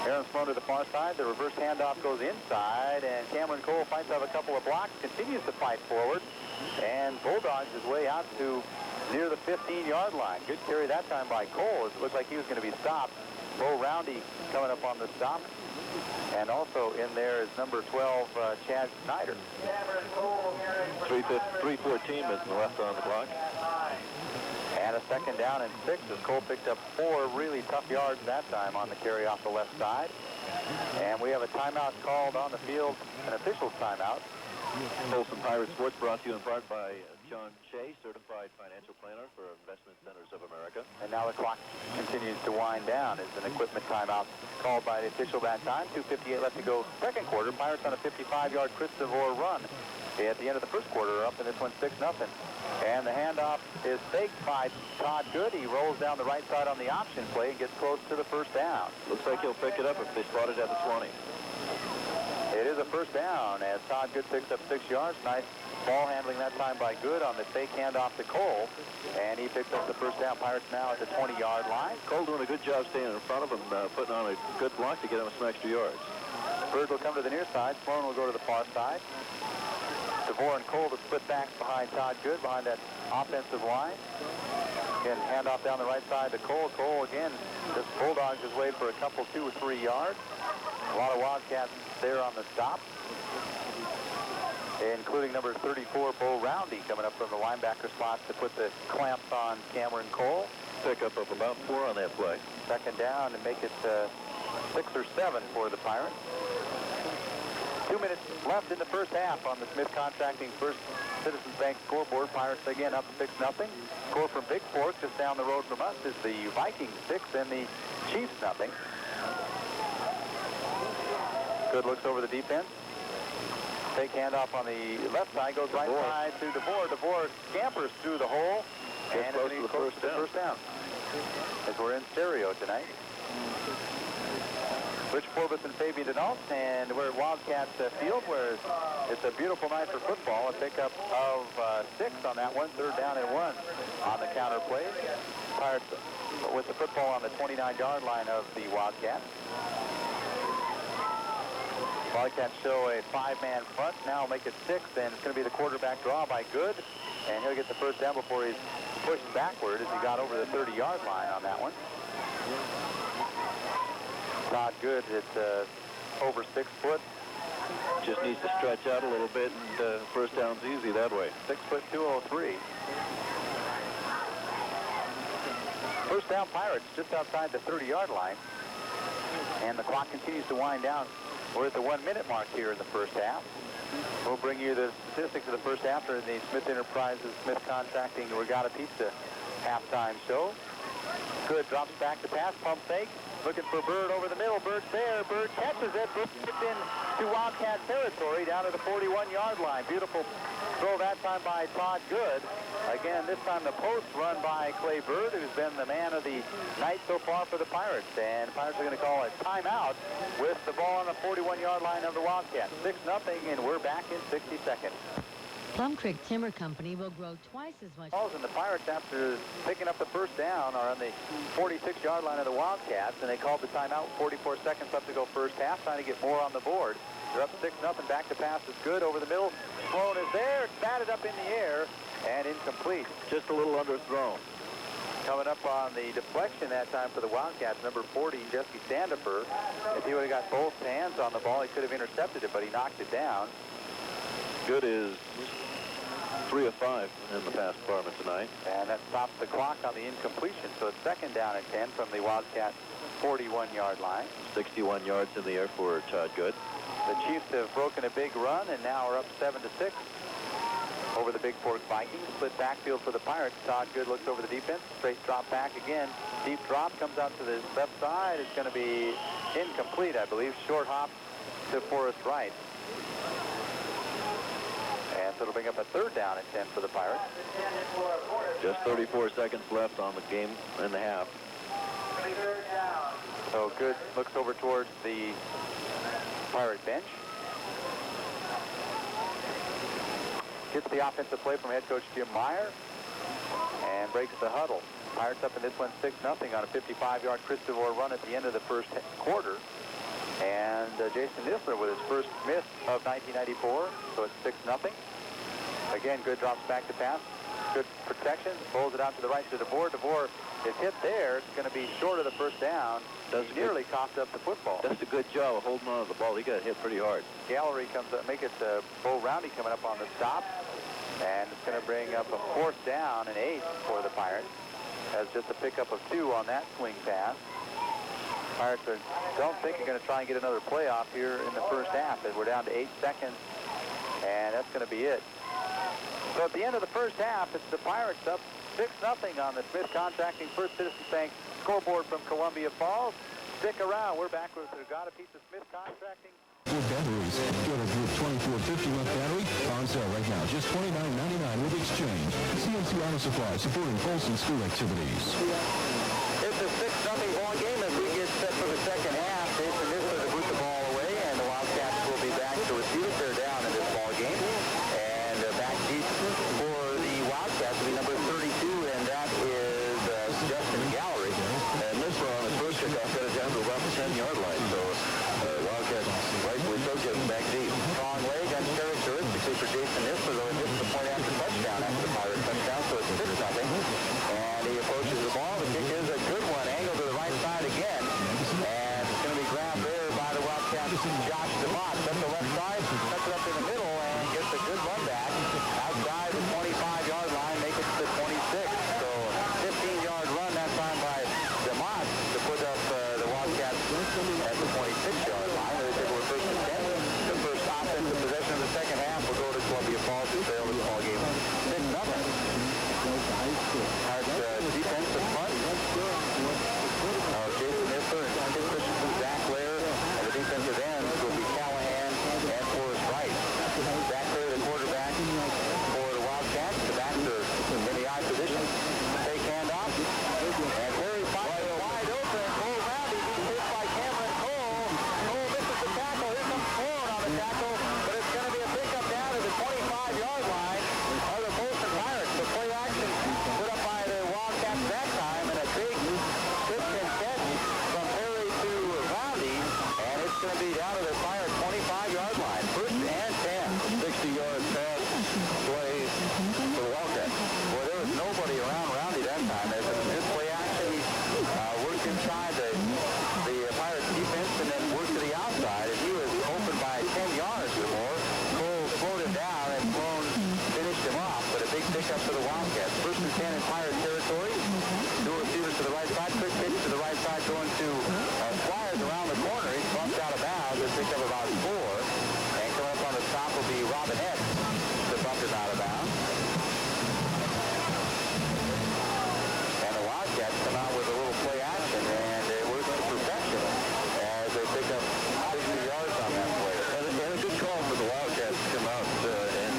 Aaron Sloan to the far side. The reverse handoff goes inside, and Cameron Cole fights off a couple of blocks, continues to fight forward, and bulldogs his way out to near the 15-yard line. Good carry that time by Cole. It looked like he was going to be stopped. Bo Roundy coming up on the stop. And also in there is number 12, Chad Snyder. 3:14 minutes left on the clock. And a second down and 6 as Cole picked up 4 really tough yards that time on the carry off the left side. And we have a timeout called on the field, an official's timeout. Polson Pirate Sports brought to you in part by John Shea, certified financial planner for Investment Centers of America. And now the clock continues to wind down as an equipment timeout called by the official that time. 2:58 left to go second quarter. Pirates on a 55-yard Chris DeVore run at the end of the first quarter, up in this one 6-0. And the handoff is faked by Todd Good. He rolls down the right side on the option play and gets close to the first down. Looks like he'll pick it up if they spot it at the 20. It is a first down as Todd Good picks up 6 yards. Nice ball handling that time by Good on the fake handoff to Cole. And he picks up the first down. Pirates now at the 20-yard line. Cole doing a good job staying in front of him, putting on a good block to get him some extra yards. Bird will come to the near side. Sloan will go to the far side. DeVore and Cole to split backs behind Todd Good, behind that offensive line. Again, handoff down the right side to Cole. Cole, again, just bulldogs his way for a couple, 2 or 3 yards. A lot of Wildcats there on the stop, including number 34, Bo Roundy, coming up from the linebacker spot to put the clamps on Cameron Cole. Pickup of about 4 on that play. Second down and make it 6 or 7 for the Pirates. 2 minutes left in the first half on the Smith Contracting First Citizens Bank scoreboard. Pirates again up 6-0. Score from Big Fork just down the road from us is the Vikings 6 and the Chiefs 0. Good looks over the defense. Fake handoff on the left side, goes right side to DeVore. DeVore scampers through the hole. Gets close to the first down. As we're in stereo tonight. Rich Forbes and Fabian Denault, and we're at Wildcats Field, where it's a beautiful night for football. A pickup of 6 on that one, 3rd down and 1 on the counter play. Pirates with the football on the 29-yard line of the Wildcats. Wildcats show a 5-man front, now make it 6, and it's going to be the quarterback draw by Good, and he'll get the first down before he's pushed backward as he got over the 30-yard line on that one. Todd Good at over 6 foot. Just needs to stretch out a little bit, and first down's easy that way. 6 foot 203. First down, Pirates just outside the 30-yard line, and the clock continues to wind down. We're at the 1-minute mark here in the first half. We'll bring you the statistics of the first half during the Smith Enterprises, Smith Contracting Regatta Pizza halftime show. Good, drops back to pass, pump fake. Looking for Bird over the middle. Bird's there. Bird catches it. Bird gets into Wildcat territory down to the 41-yard line. Beautiful throw that time by Todd Good. Again, this time the post run by Clay Bird, who's been the man of the night so far for the Pirates. And the Pirates are going to call a timeout with the ball on the 41-yard line of the Wildcats. 6-0, and we're back in 60 seconds. Plum Creek Timber Company will grow twice as much. And the Pirates, after picking up the first down, are on the 46-yard line of the Wildcats, and they called the timeout. 44 seconds left to go first half, trying to get more on the board. They're up 6-0. Back to pass is Good over the middle. Sloan is there. It's batted up in the air and incomplete. Just a little underthrown. Coming up on the deflection that time for the Wildcats, number 40, Jesse Standifer. If he would have got both hands on the ball, he could have intercepted it, but he knocked it down. Good is 3 of 5 in the pass department tonight. And that stops the clock on the incompletion. So it's 2nd down and 10 from the Wildcat 41-yard line. 61 yards in the air for Todd Good. The Chiefs have broken a big run and now are up 7-6 over the Big Fork Vikings. Split backfield for the Pirates. Todd Good looks over the defense. Straight drop back again. Deep drop comes out to the left side. It's going to be incomplete, I believe. Short hop to Forrest Wright. And so it'll bring up a 3rd down and 10 for the Pirates. Just 34 seconds left on the game and a half. So Good looks over towards the Pirate bench. Gets the offensive play from head coach Jim Meyer and breaks the huddle. Pirates up in this one 6-0 on a 55-yard Christopher run at the end of the first quarter. And Jason Nisler with his first miss of 1994, so it's 6-0. Again, Good drops back to pass. Good protection, pulls it out to the right to DeVore. DeVore is hit there. It's going to be short of the first down. He nearly coughed up the football. Does a good job of holding on to the ball. He got hit pretty hard. Gallery comes up, make it Bo Roundy coming up on the stop. And it's going to bring up a 4th down and 8 for the Pirates. Has just a pickup of 2 on that swing pass. Pirates don't think they're going to try and get another playoff here in the first half, as we're down to 8 seconds, and that's going to be it. So at the end of the first half, it's the Pirates up 6-0 on the Smith Contracting First Citizens Bank scoreboard from Columbia Falls. Stick around. We're back with the Regatta Pizza Smith Contracting. Batteries. Get a Group 2450 month battery on sale right now. Just $29.99 with exchange. CNC Auto Supply supporting Polson school activities. It's a 6-0 ball game as we get set for the second half. Jason Nisler to boot the ball away, and the Wildcats will be back to receive. They're down in this ball game. And back deep for the Wildcats will be number 32, and that is Justin Gallery. And Nisler on his first kickoff got it down to about the 10-yard line. So Wildcats rightfully so getting back deep. Strong leg uncharacteristically for Jason Nisler, though it missed the point after touchdown after the Pirates touchdown, so it's 6-0. And he approaches the ball. The kick is a good one, angled to the right side again. And it's going to be grabbed there by the Wildcats. Josh DeMott up the left side, cuts it up in the middle, and gets a good run back outside the 25-yard line, make it to the 26. So 15-yard run that time by DeMott to put up the Wildcats at the 26-yard line. They were first and 10. The first offensive possession of the second half will go to Columbia Falls to sail this ball game inside the Pirates defense and then worked to the outside. If he was open by 10 yards or more, Cole slowed him down and finished him off. But a big pickup for the Wildcats. First and 10 in Pirate territory. Dual receivers to the right side. Quick pitch to the right side going to Squires around the corner. He's bumped out of bounds. They picked up about 4. And coming up on the stop will be Robinette to bump him out of bounds. And the Wildcats come out with a little play action, and it works to perfection as they pick up 60 yards on that play. And a good call for the Wildcats to come out and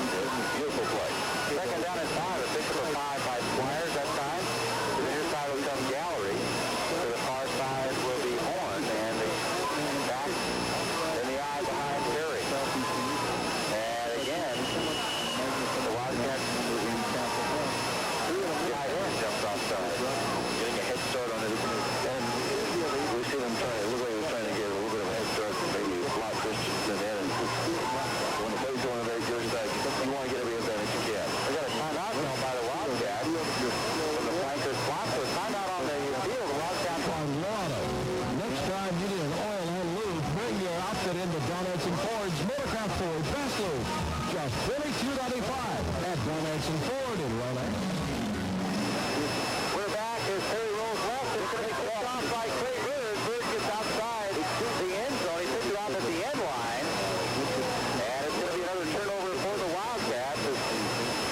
beautiful play. Second down and 5, a pick up a 5 by Squires that time. To the near side will come Gallery. To the far side will be Horn, and back in the eye behind Terry. And again, the Wildcats tight end jumps offside. Getting a head start on it. And we see them trying, it looked like he was trying to get a little bit of a head start, maybe block Christensen in. And when the play's going very good, you want to get every advantage you can. We got a timeout now by the Wildcats. From the flankers block. So timeout on the field. The Wildcats On Lotto. Next time you need an oil and lube, bring your outfit into Donuts and Ford's Motorcraft Ford Best Lube. Just $22.95 at Donuts and Ford in Roanoke. We're back as Terry rolls left. It's going to be picked off by Clay Bird. Bird gets outside the end zone. He picked it off at the end line. And it's going to be another turnover for the Wildcats.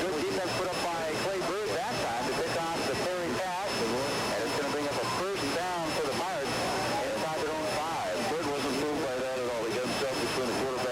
Good defense put up by Clay Bird that time to pick off the Terry pass. And it's going to bring up a first down for the Pirates inside their own 5. Bird wasn't fooled by that at all. He got himself between the quarterback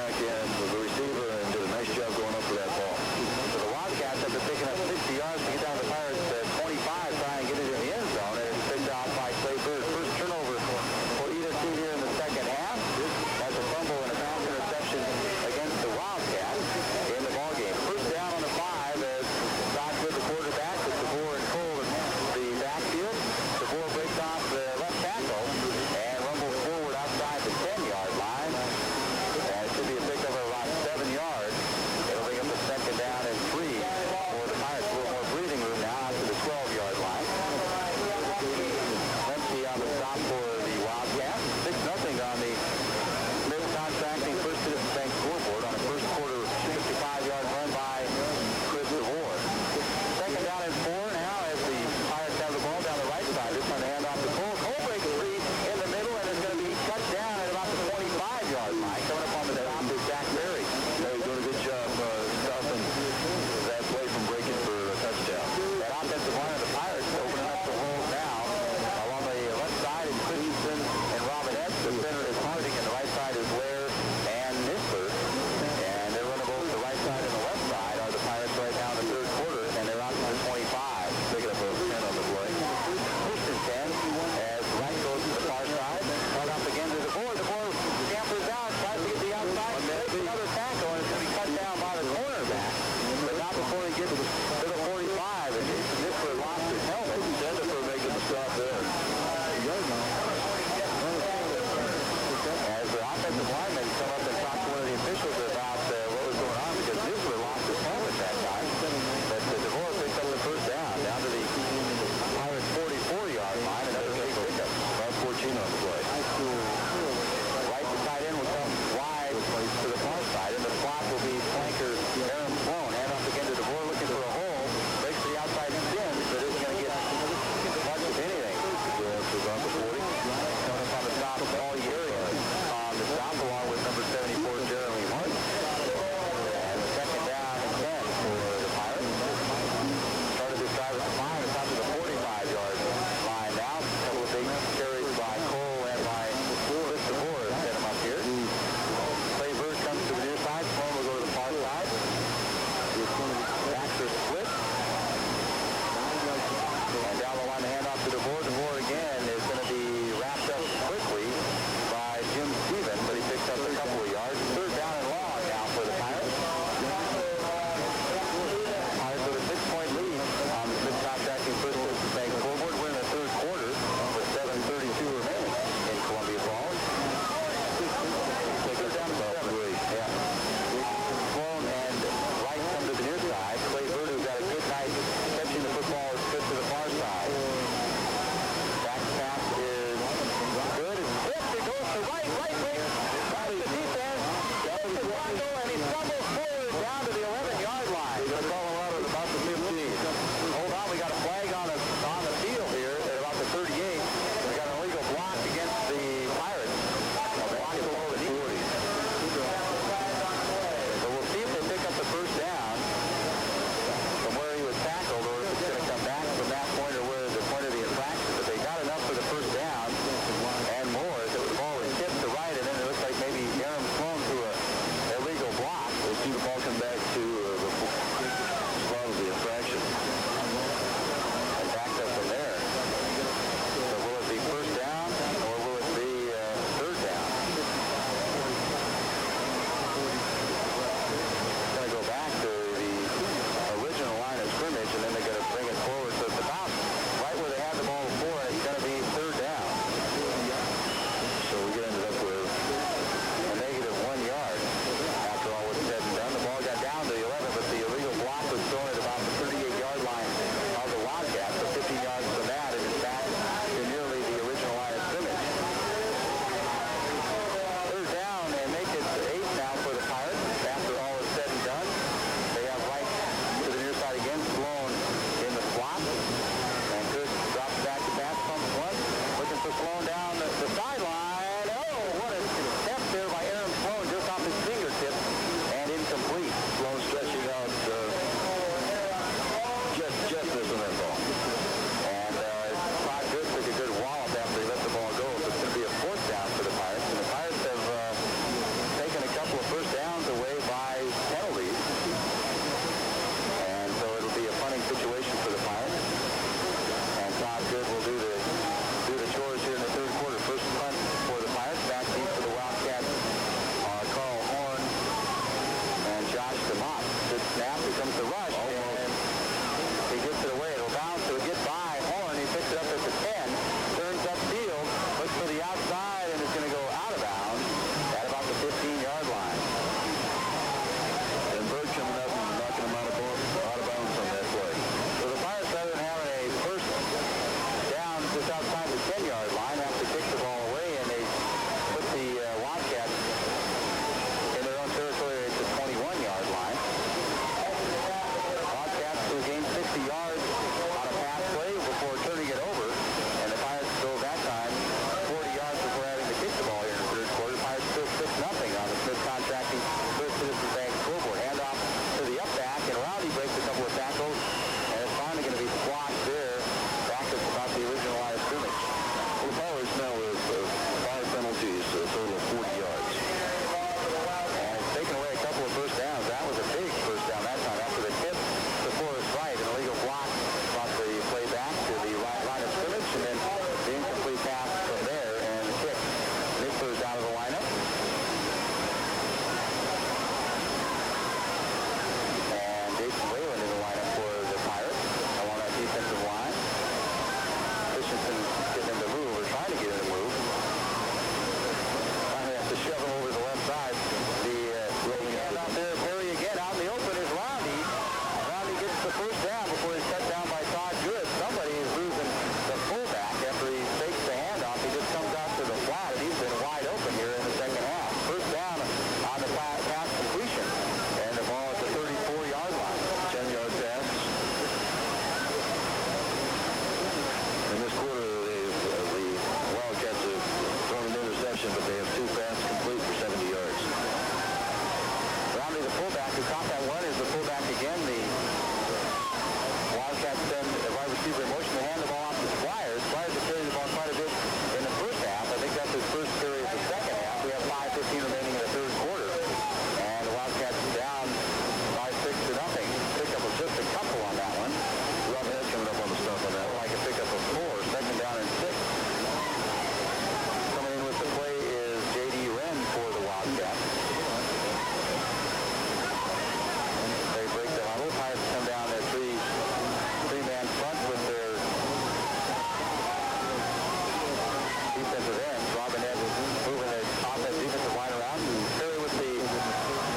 defensive ends. Robin Ed moving the offense defensive line around. Curry with the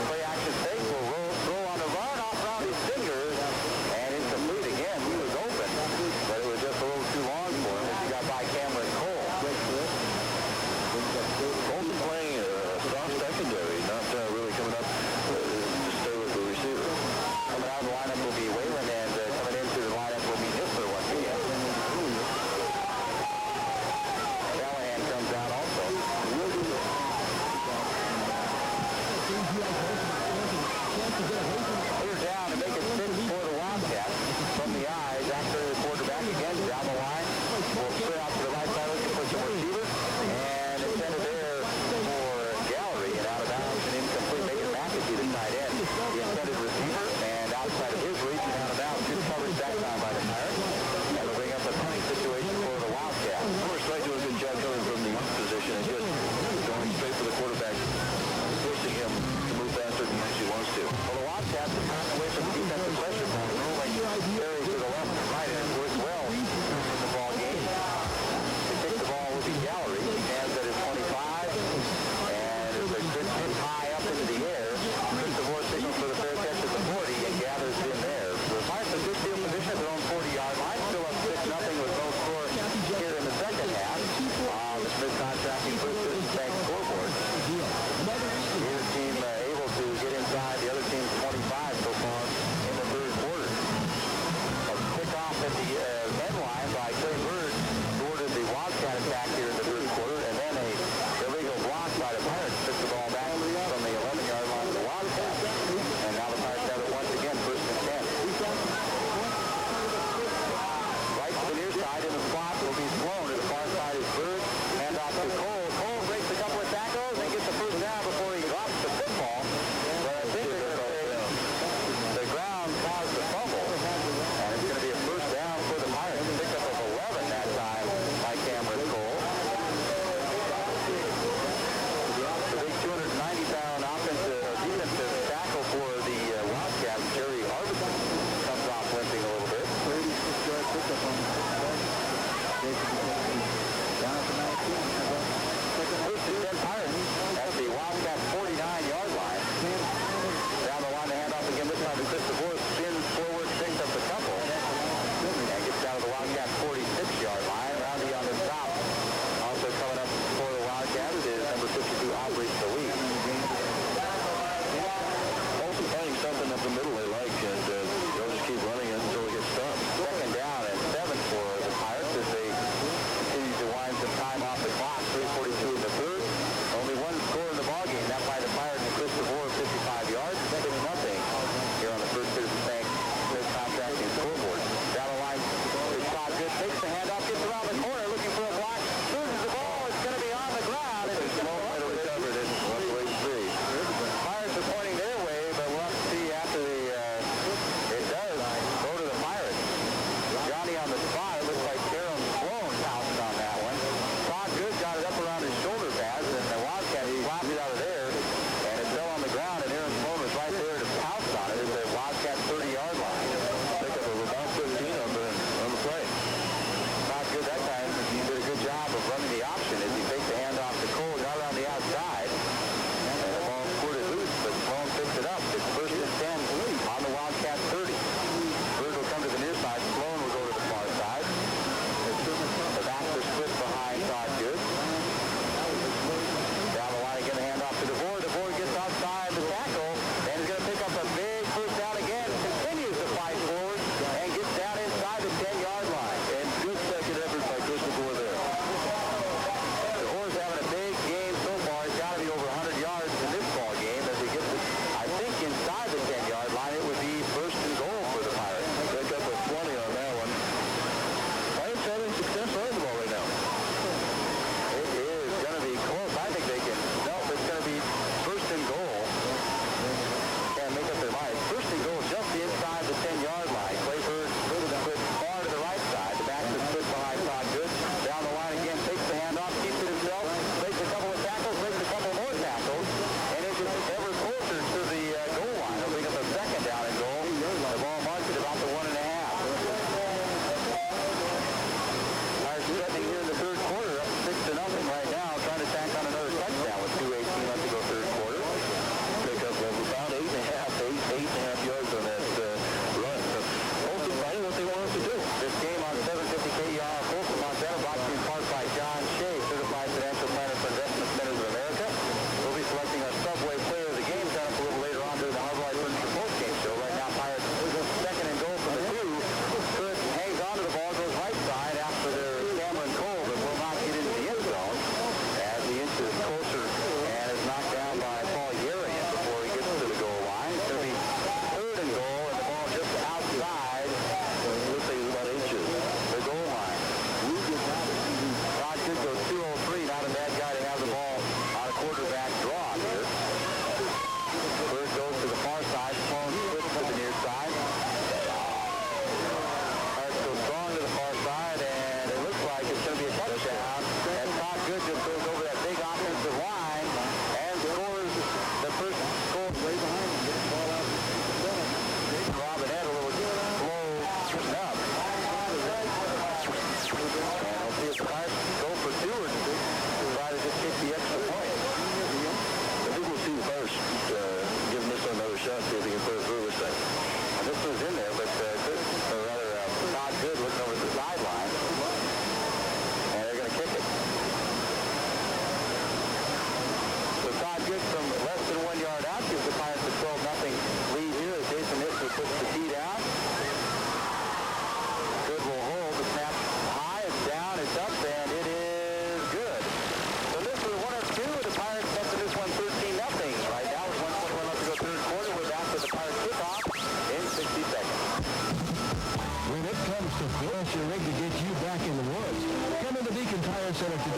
play action fake will roll on the run off Brownie's fingers and incomplete again. He was open, but it was just a little too long for him as he got by Cameron Cole. Polson playing a soft secondary, not really coming up to stay with the receiver. Coming out of the lineup will be Whalen, and coming into the lineup will be Nisler once again. Callahan comes out also.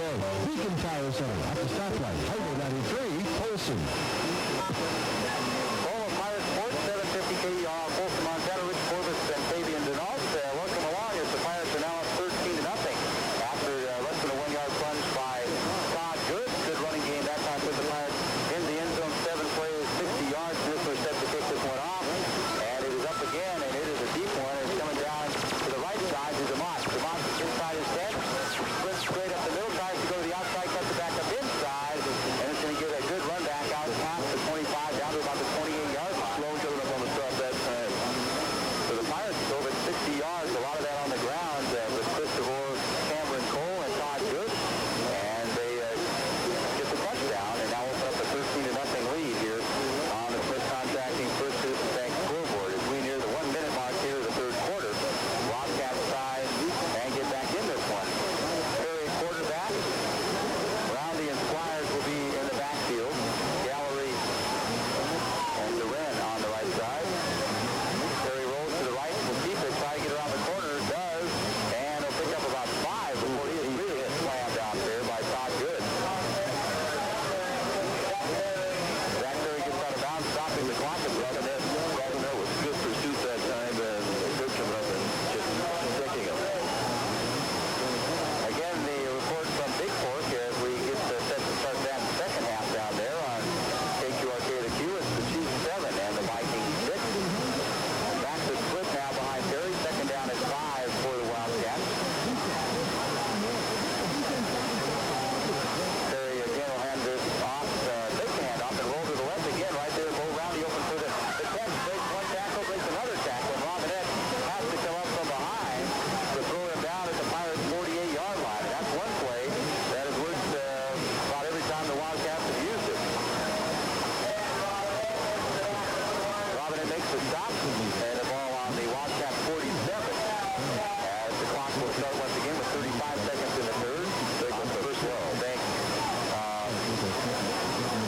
Ford. Beacon Tire Center at the stoplight. Highway 93, Polson. Home of Pirate Sports, 750 KDR, Polson, Montana. Rich Corbus and Fabian Denault. Welcome along as the Pirates are now up 13-0 after less than a 1-yard plunge by Todd Good. Good running game that time put the Pirates in the end zone. 7 plays, 60 yards. This was set to kick this one off. And it is up again, and it is a deep one. It's coming down to the right side to DeMont. DeMont inside his 10. Sprints straight up the middle. Tries to go to the outside. Cuts it back up inside. And it's going to get a good run back out past the 25 down to about the 28-yard line. Slow coming up on the stop that time. So the Pirates drove at 60 yards. A lot of that on the ground with Christopher, Cameron Cole, and Todd Good. And they get the touchdown. And now we'll put up a 13-0 lead here on the Smith Contracting First Citizens Bank scoreboard as we near the 1-minute mark here of the third quarter. Wildcats side and get back in this one. Perry quarterback. Roundy and Squires will be in the backfield. Gallery and Duran on the right side. Perry rolls to the right. Will keep it. Try to get around the corner. Does. And he'll pick up about 5 before he is really slammed out there by Todd Good. Zach Perry gets out of bounds, stopping the clock. Robin, that was good pursuit that time, and good coming up and just checking him. Again, the report from Big Fork as we get set to start that second half down there on KQRK the Q. It's the Chiefs 7 and the Vikings 6. Back to split now behind Perry. Second down at 5 for the Wildcats. Perry again will hand this off, take the hand off and roll to the left again. Right there, Bo Roundy open for the 10. Breaks one tackle, breaks another tackle, and Robinette has to come up from behind to throw him down at the Pirates' 48-yard line. And that's one play that has worked about every time the Wildcats have used it. Robinette makes the stop, and the ball on the Wildcats' 47. As the clock will start once again with 35 seconds in the third. On the first bank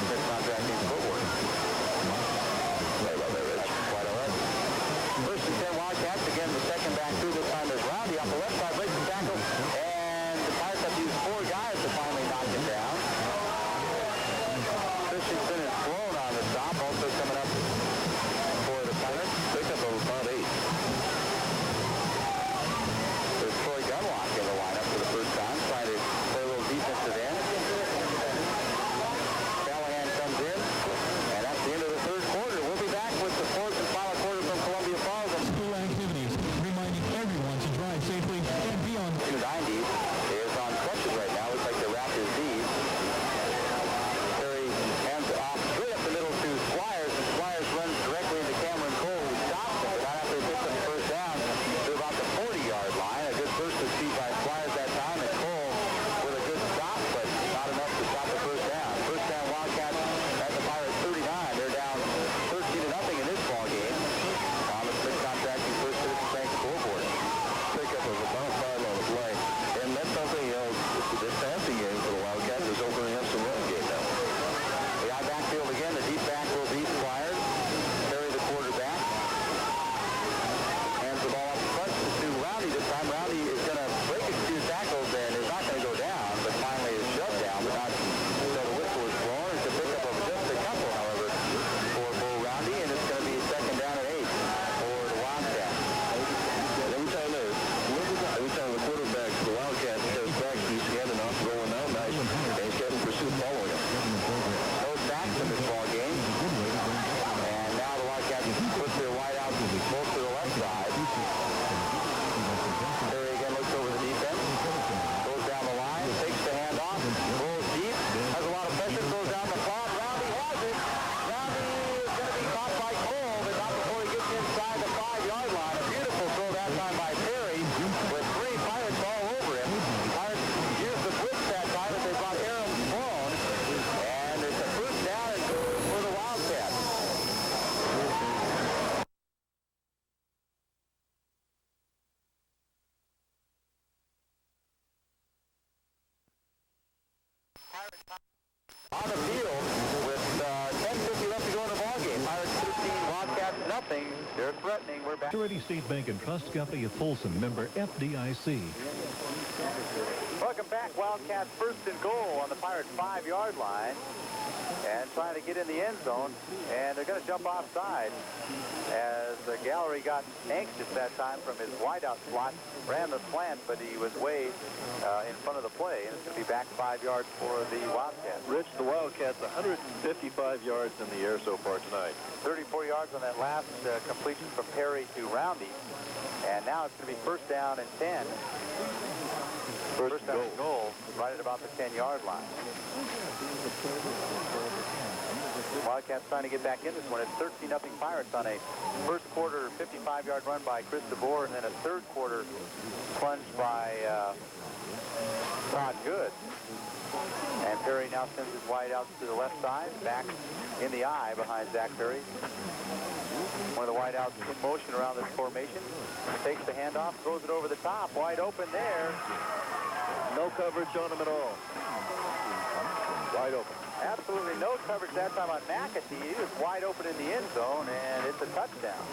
Smith Contracting scoreboard. Sorry about that, Rich. Quite all right. First and 10 Wildcats. Again, the second back through this time is Roundy off the left side, breaks the tackle, and the Pirates have to use 4 guys to finally knock him down. Christensen is thrown on the stop, also coming up for the Pirates. Picked up about 8. There's Troy Gunlock in the lineup for the first time, trying to play a little defensive end. Callahan comes in, and that's the end of the third quarter. We'll be back with the fourth and final quarter from Columbia Falls. School activities, reminding everyone to drive safely and be on. 290 is on crutches right now. Looks like they wrapped his knees. Perry hands it off straight up the middle to Squires, and Squires runs directly into Cameron Cole, who stops him. But not after he picks up the first down to about the 40-yard line. A good burst of speed by Squires that time, and Cole with a good stop, but not enough to stop the first down. First down Wildcats at the Pirates 39. They're down 13-0 in this ball game on the Smith Contracting First Citizens Bank scoreboard. Pickup of about 5 on the play. And that's something else. This passing game for the Wildcats is opening up some run game now. The eye backfield again. The deep back will be Squires. Perry the quarterback. Hands the ball off the front to Roundy this time. Roundy is going to break his 2 tackles and is not going to go down, but finally is shoved down, but not until the whistle is blown. It's a pickup of just a couple, however, for Bo Roundy, and it's going to be second down at 8 for the Wildcats. Every time the quarterback for the Wildcats goes back, he's handing off, going out nice, and he's getting pursuit following him. No sacks in this ball game. And now the Wildcats put their wide out both to the left side. Perry again looks over the defense. Goes down the line, takes the hand off, rolls deep, has a lot of pressure, goes down the flat. Roundy has it. Roundy is going to be caught by Cole, but not before he gets inside the 5-yard line. A beautiful throw that time by Perry with 3 Pirates all over him. Pirates used the blitz that time, but they brought Aaron Sloan. And it's a first down for the Wildcats. On the field with 10:50 left to go in the ballgame. Pirates 15, Wildcats nothing. They're threatening. We're back. Security State Bank and Trust Company of Polson, member FDIC. Welcome back. Wildcats first and goal on the Pirates' 5-yard line. And trying to get in the end zone. And they're going to jump offside. As the gallery got anxious that time from his wideout slot. Ran the slant, but he was way in front of the play. And it's going to be back 5 yards for the Wildcats. Rich, the Wildcats 155 yards in the air so far tonight. 34 yards on that last completion from Perry to Roundy. And now it's going to be first down and 10. First down and goal right at about the 10-yard line. Wildcats trying to get back in this one. It's 13-0 Pirates on a first quarter 55-yard run by Chris DeVore, and then a third quarter plunge by Todd Good. And Perry now sends his wide out to the left side, back in the eye behind Zach Perry. One of the wideouts in motion around this formation. Takes the handoff, throws it over the top, wide open there. No coverage on him at all. Wide open. Absolutely no coverage that time on McAtee. He was wide open in the end zone, and it's a touchdown.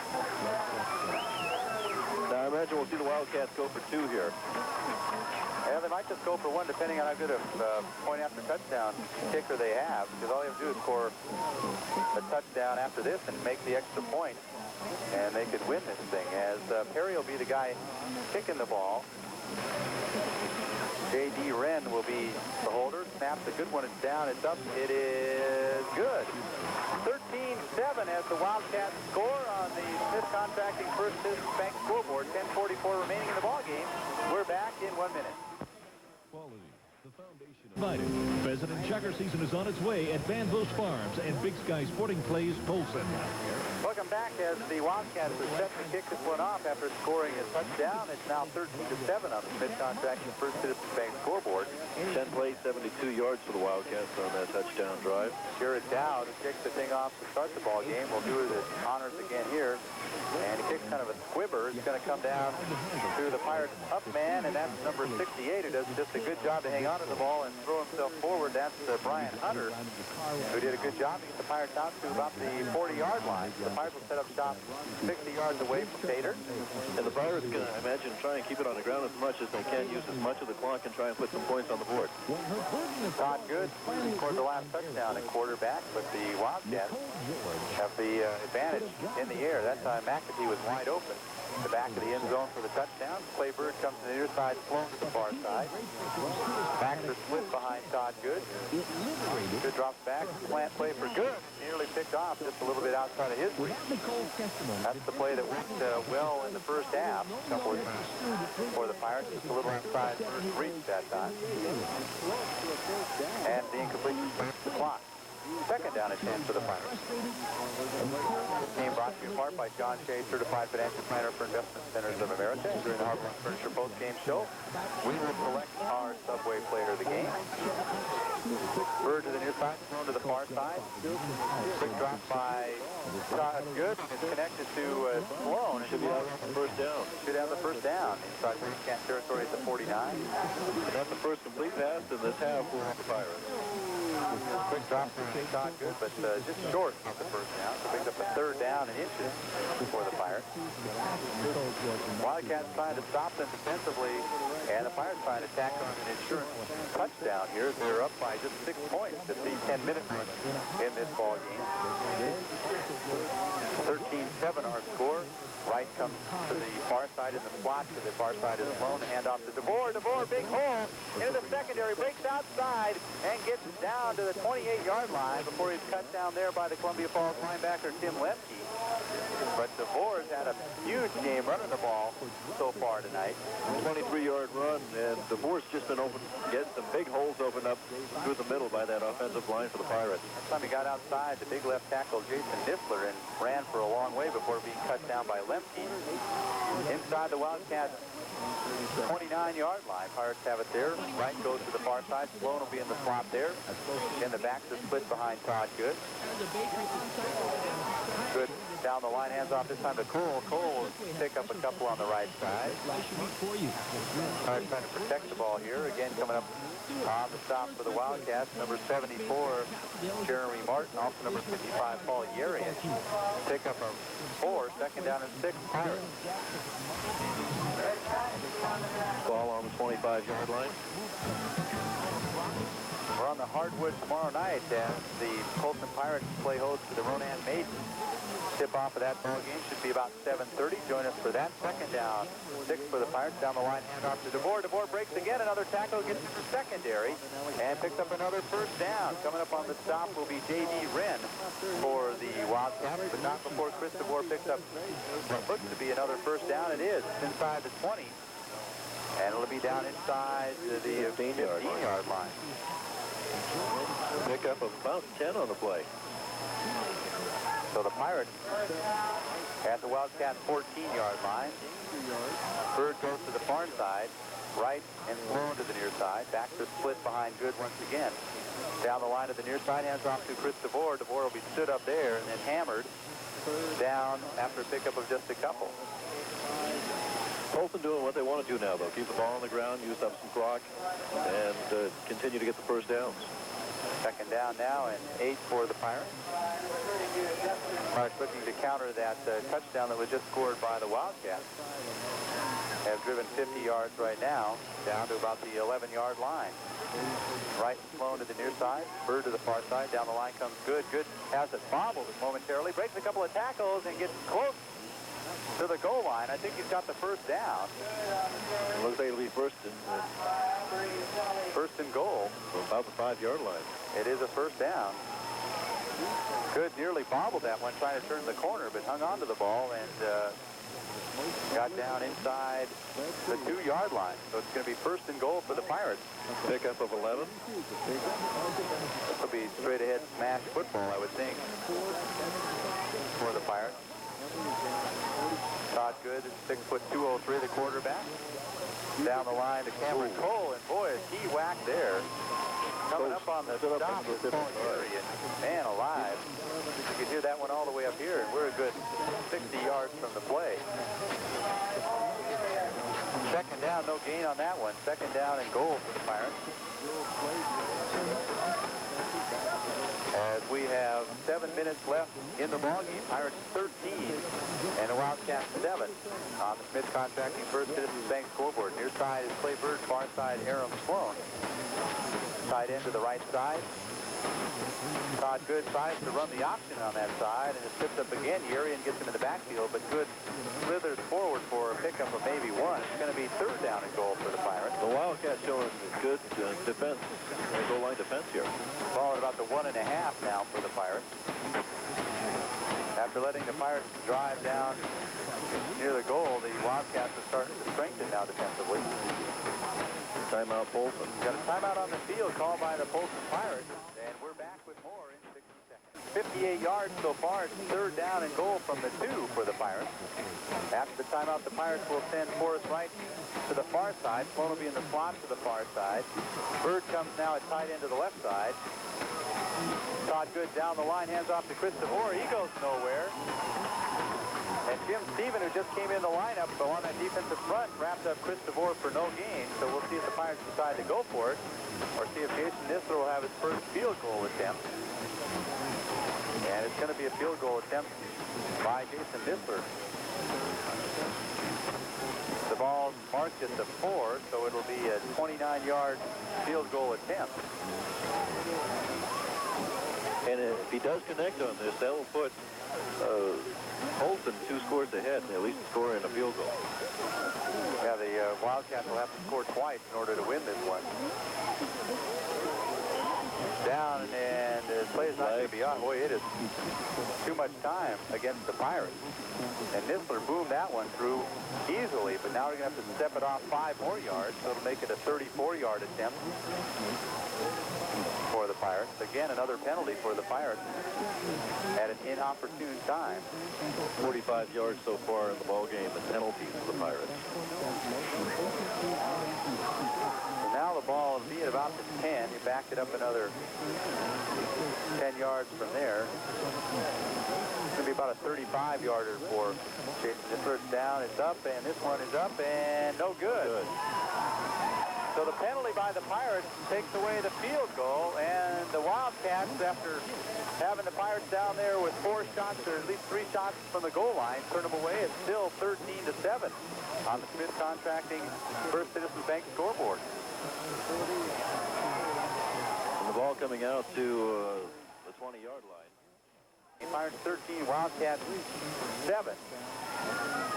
Now I imagine we'll see the Wildcats go for 2 here. Yeah, they might just go for 1 depending on how good a point after touchdown kicker they have, because all they have to do is score a touchdown after this and make the extra point, and they could win this thing, as Perry will be the guy kicking the ball. J.D. Wren will be the holder. Snaps a good one. It's down. It's up. It is good. 13-7 as the Wildcats score on the Smith Contracting First Citizens Bank scoreboard. 10:44 remaining in the ball game. We're back in 1 minute. Quality, the foundation of invited. Pheasant and Checker season is on its way at Van Vost Farms and Big Sky Sporting Plays Polson. Welcome back as the Wildcats are set to kick this one off after scoring a touchdown. It's now 13-7 on the Smith Contracting First Citizens Bank scoreboard. 10 plays, 72 yards for the Wildcats on that touchdown drive. Here is Dowd, who kicks the thing off to start the ball game. We'll do the honors again here. And he kicks kind of a squibber. It's going to come down to the Pirates up man, and that's number 68, who does just a good job to hang on to the ball and throw himself forward. That's Brian Hunter, who did a good job to get the Pirates out to about the 40-yard line. The Pirates will set up shop 60 yards away from Tater. And the Pirates can, I imagine, try and keep it on the ground as much as they can, use as much of the clock and try and put some points on the board. Todd Good scored the last touchdown at quarterback, but the Wildcats have the advantage in the air. That time McAtee was wide open. The back of the end zone for the touchdown. Claybird comes to the near side, Sloan to the far side. Backs are split behind Todd Good. Good drops back. Slant play for Good. Nearly picked off just a little bit outside of his reach. That's the play that worked well in the first half. For the Pirates, just a little inside first reach that time. And the incompletion starts the clock. Second down and 10 for the Pirates. This game brought to you in part by John Shea, Certified Financial Planner for Investment Centers of America. During the Harbor Furniture post-game show, we will select our Subway player of the game. Bird to the near side, thrown to the far side. Quick drop by Todd Good. It's connected to Sloan. Should be out the first down. Should have the first down inside Green Camp territory at the 49. That's the first complete pass in this half for the Pirates. Quick drop for Todd Good, but just short of the first down. So picks up a third down and inches for the Pirates. Wildcats trying to stop them defensively, and the Pirates trying to tack on an insurance touchdown here. They're up by just 6 points at the 10-minute mark in this ball game. 13-7 our score. Wright comes to the far side in the slot. To the far side is Sloan. Hand off to DeVore. DeVore, big hole into the secondary. Breaks outside and gets down to the 28-yard line before he's cut down there by the Columbia Falls linebacker Tim Lemke. But DeVore's had a huge game running the ball so far tonight. 23-yard run, and DeVore's just been open, getting some big holes opened up through the middle by that offensive line for the Pirates. Last time he got outside, the big left tackle Jason Nisler and ran for a long way before being cut down by Lemke. Inside the Wildcats 29-yard line. Pirates have it there. Wright goes to the far side. Sloan will be in the slot there. And the backs are split behind Todd Good. Good down the line, hands off this time to Cole. Cole will pick up a couple on the right side. Pirates trying to protect the ball here. Again, coming up on the stop for the Wildcats, number 74, Jeremy Martin, also number 55, Paul Yerian. Pick up a 4, second down and 6, Pirates. Ball on the 25-yard line. We're on the hardwood tomorrow night as the Polson Pirates play host to the Ronan Maidens. Tip-off of that ball game should be about 7:30. Join us for that. Second down, 6 for the Pirates. Down the line, handoff to DeVore. DeVore breaks again. Another tackle, gets to the secondary, and picks up another first down. Coming up on the stop will be J.D. Wren for the Wildcats, but not before Chris DeVore picks up what looks to be another first down. It is. It's inside the 20, and it'll be down inside the 15-yard line. Pickup of about 10 on the play. So the Pirates at the Wildcat 14-yard line. Bird goes to the far side, right and Sloan to the near side. Baxter split behind Good once again. Down the line to the near side, hands off to Chris DeVore. DeVore will be stood up there and then hammered down after a pickup of just a couple. Polson doing what they want to do now, though. Keep the ball on the ground, use up some clock, and continue to get the first downs. Second down now and 8 for the Pirates. Pirates looking to counter that touchdown that was just scored by the Wildcats. Have driven 50 yards right now, down to about the 11-yard line. Right and Sloan to the near side, Bird to the far side. Down the line comes Good. Good has it bobbled momentarily, breaks a couple of tackles and gets close to the goal line. I think he's got the first down. Looks like it'll be first and goal. So about the 5-yard line. It is a first down. Good nearly bobbled that one trying to turn the corner, but hung on to the ball and got down inside the 2-yard line. So it's going to be first and goal for the Pirates. Pickup of 11. This will be straight ahead smash football, I would think, for the Pirates. Todd Good, 6'2", 203, the quarterback. Down the line to Cameron Cole, and boy, is he whacked there. Coming up on the stop is Paul Urey, and man alive. You can hear that one all the way up here, and we're a good 60 yards from the play. Second down, no gain on that one. Second down and goal for the Pirates. As we have 7 minutes left in the ballgame. Pirates 13 and the Wildcats 7 on the Smith Contracting First Citizens Bank scoreboard. Near side is Clay Bird, far side Aram Sloan. Tight end to the right side. Todd Good tries to run the option on that side and it trips up again. Urian gets him in the backfield, but Good slithers forward for a pickup of maybe one. It's going to be third down and goal for the Pirates. The Wildcats showing good defense, goal line defense here. Ball at about the 1.5 now for the Pirates. After letting the Pirates drive down near the goal, the Wildcats are starting to strengthen now defensively. Timeout Polson. Got a timeout on the field called by the Polson Pirates, and we're back with more in 60 seconds. 58 yards so far. It's third down and goal from the 2 for the Pirates. After the timeout, the Pirates will send Forrest Wright to the far side. Sloan will be in the slot to the far side. Bird comes now at tight end to the left side. Todd Good down the line, hands off to Chris DeVore. He goes nowhere. And Jim Stephen, who just came in the lineup on that defensive front, wrapped up Chris DeVore for no gain. So we'll see if the Pirates decide to go for it, or see if Jason Nisler will have his first field goal attempt. And it's going to be a field goal attempt by Jason Nisler. The ball's marked at the 4, so it'll be a 29-yard field goal attempt. And if he does connect on this, that will put Polson 2 scores ahead and at least score in a field goal. Yeah, the Wildcats will have to score twice in order to win this one. Down, and the play is not going to be on. Boy, it is too much time against the Pirates. And Nisler boomed that one through easily, but now we're going to have to step it off 5 more yards, so it'll make it a 34-yard attempt for the Pirates. Again, another penalty for the Pirates at an inopportune time. 45 yards so far in the ballgame and penalties for the Pirates. So now the ball will be at about the 10. He backed it up another 10 yards from there. It's going to be about a 35-yarder for Jason. This first down is up, and this one is up, and no good. So the penalty by the Pirates takes away the field goal, and the Wildcats, after having the Pirates down there with 4 shots, or at least 3 shots from the goal line, turn them away. It's still 13-7 on the Smith Contracting First Citizens Bank scoreboard. And the ball coming out to the 20-yard line. Pirates 13, Wildcats 7.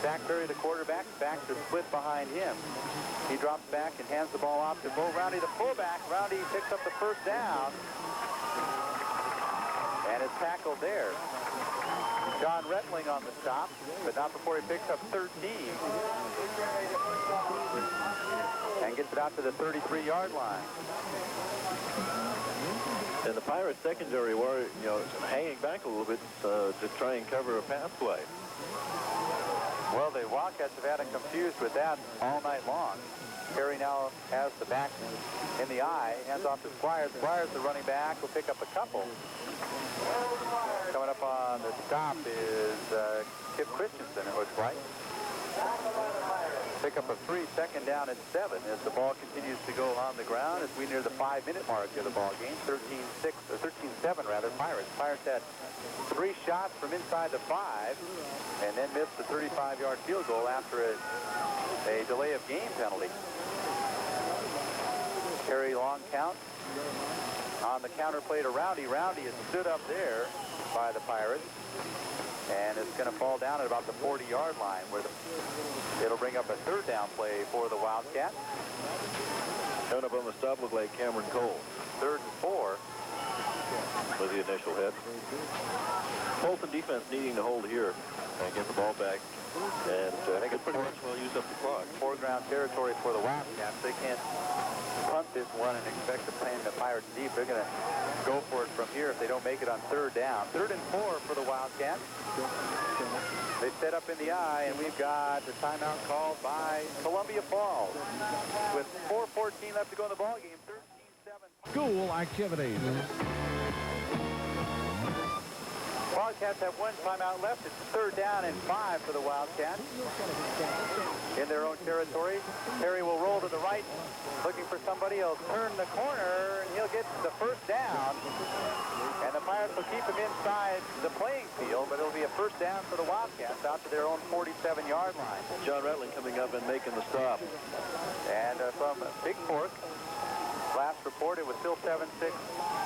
Zach Perry, the quarterback, backs are split behind him. He drops back and hands the ball off to Bo Roundy, the fullback. Roundy picks up the first down and is tackled there. John Rettling on the stop, but not before he picks up 13 and gets it out to the 33-yard line. And the Pirates secondary were, hanging back a little bit to try and cover a pass play. Well, the Wildcats have had it confused with that all night long. Perry now has the back in the eye, hands off to Squires. Squires, the running back, will pick up a couple. Coming up on the stop is Kip Christensen, it looks like. Pick up a 3, second down and 7 as the ball continues to go on the ground as we near the 5-minute mark of the ball game. 13-6, or 13-7 rather, Pirates. Pirates had 3 shots from inside the 5 and then missed the 35-yard field goal after a delay of game penalty. Carry long count on the counter play to Roundy. Roundy is stood up there by the Pirates, and it's going to fall down at about the 40-yard line where it'll bring up a 3rd down play for the Wildcats. Coming up on the stop looked like Cameron Cole. 3rd and 4. Was the initial hit. Polson defense needing to hold here and get the ball back. And I think it's pretty much well used up the clock. Foreground territory for the Wildcats. They can't punt this one and expect to play the Pirates deep. They're going to go for it from here if they don't make it on 3rd down. 3rd and 4 for the Wildcats. They set up in the eye, and we've got the timeout called by Columbia Falls. With 4:14 left to go in the ball game, 13-7. School activities. Wildcats have 1 timeout left. It's 3rd down and 5 for the Wildcats in their own territory. Perry will roll to the right, looking for somebody. He'll turn the corner, and he'll get the 1st down. And the Pirates will keep him inside the playing field, but it'll be a 1st down for the Wildcats out to their own 47-yard line. John Rettling coming up and making the stop. And from Big Fork, last report, it was still 7-6.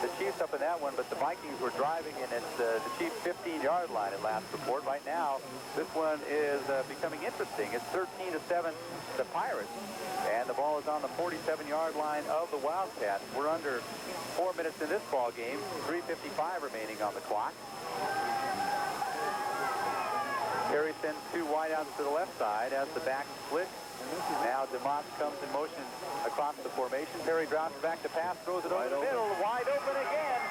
The Chiefs up in that one, but the Vikings were driving in at the Chiefs' 15-yard line at last report. Right now, this one is becoming interesting. It's 13-7, the Pirates, and the ball is on the 47-yard line of the Wildcats. We're under 4 minutes in this ball game, 3:55 remaining on the clock. Perry sends 2 wideouts to the left side as the back split. Now DeMott comes in motion across the formation. Perry drops back to pass, throws it over the middle. Wide open again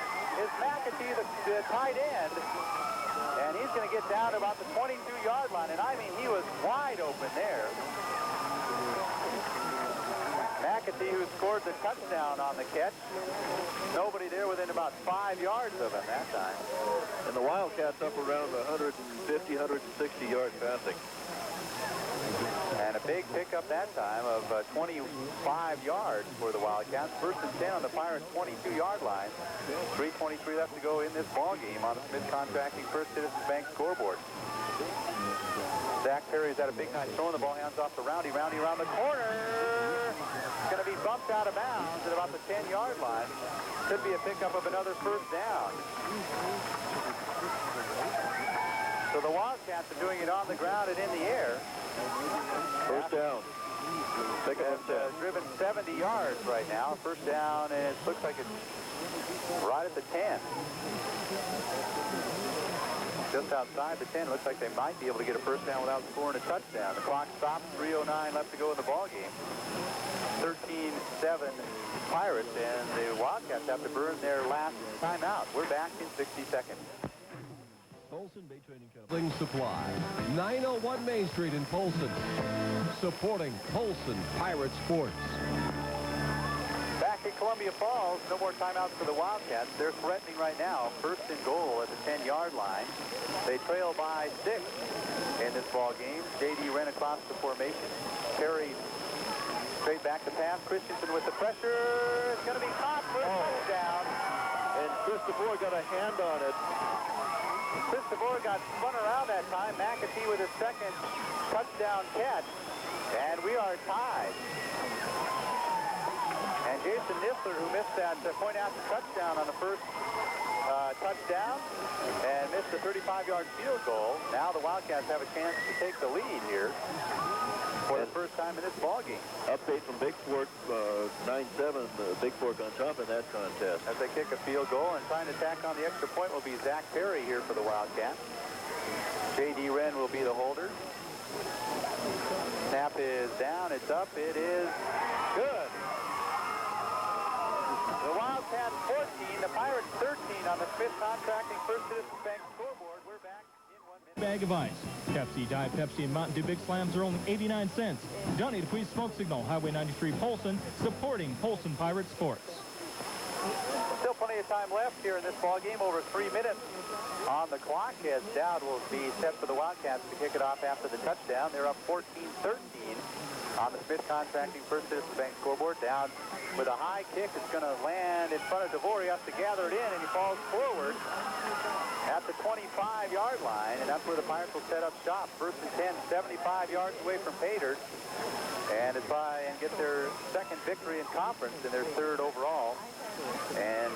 is McAtee, the tight end. And he's going to get down to about the 22-yard line. And I mean, he was wide open there. McAtee, who scored the touchdown on the catch. Nobody there within about 5 yards of him that time. And the Wildcats up around 150, 160 yards passing. And a big pickup that time of 25 yards for the Wildcats. 1st and 10 on the Pirates' 22-yard line. 3:23 left to go in this ball game on the Smith Contracting First Citizens Bank scoreboard. Zach Perry's had a big night throwing the ball, hands off to Roundy. Roundy around the corner. Going to be bumped out of bounds at about the 10-yard line. Could be a pickup of another 1st down. So the Wildcats are doing it on the ground and in the air. 1st down. Driven 70 yards right now. 1st down, and it looks like it's right at the 10. Just outside the 10. It looks like they might be able to get a 1st down without scoring a touchdown. The clock stops. 3:09 left to go in the ball game. 13-7 Pirates, and the Wildcats have to burn their last timeout. We're back in 60 seconds. Polson Bay Trading Company Supply, 901 Main Street in Polson, supporting Polson Pirate Sports. Back at Columbia Falls, no more timeouts for the Wildcats. They're threatening right now, 1st and goal at the 10-yard line. They trail by 6 in this ball game. J.D. ran across the formation. Perry Straight back to pass. Christensen with the pressure. It's going to be caught for a touchdown. And Christopher got a hand on it. Christopher got spun around that time. McAtee with his second touchdown catch. And we are tied. And Jason Nissler, who missed that point after touchdown on the first touchdown and missed the 35-yard field goal. Now the Wildcats have a chance to take the lead here for the first time in this ballgame. Update from Big Fork, 9-7, Big Fork on top in that contest. As they kick a field goal and trying to tack on the extra point will be Zach Perry here for the Wildcats. J.D. Wren will be the holder. Snap is down, it's up, it is good. The Wildcats 14, the Pirates 13 on the Smith Contracting First Citizens Bank scoreboard. We're back in 1 minute. Bag of ice. Pepsi, Diet Pepsi, and Mountain Dew Big Slams are only 89 cents. Donate to Please Smoke Signal, Highway 93 Polson, supporting Polson Pirate Sports. Still plenty of time left here in this ball game. Over 3 minutes on the clock as Dowd will be set for the Wildcats to kick it off after the touchdown. They're up 14-13 on the Smith Contracting First Citizens Bank scoreboard. Dowd with a high kick. It's going to land in front of DeVore. He has to gather it in, and he falls forward at the 25-yard line, and that's where the Pirates will set up shop. First and 10, 75 yards away from Pater, and to try and get their second victory in conference and their third overall. And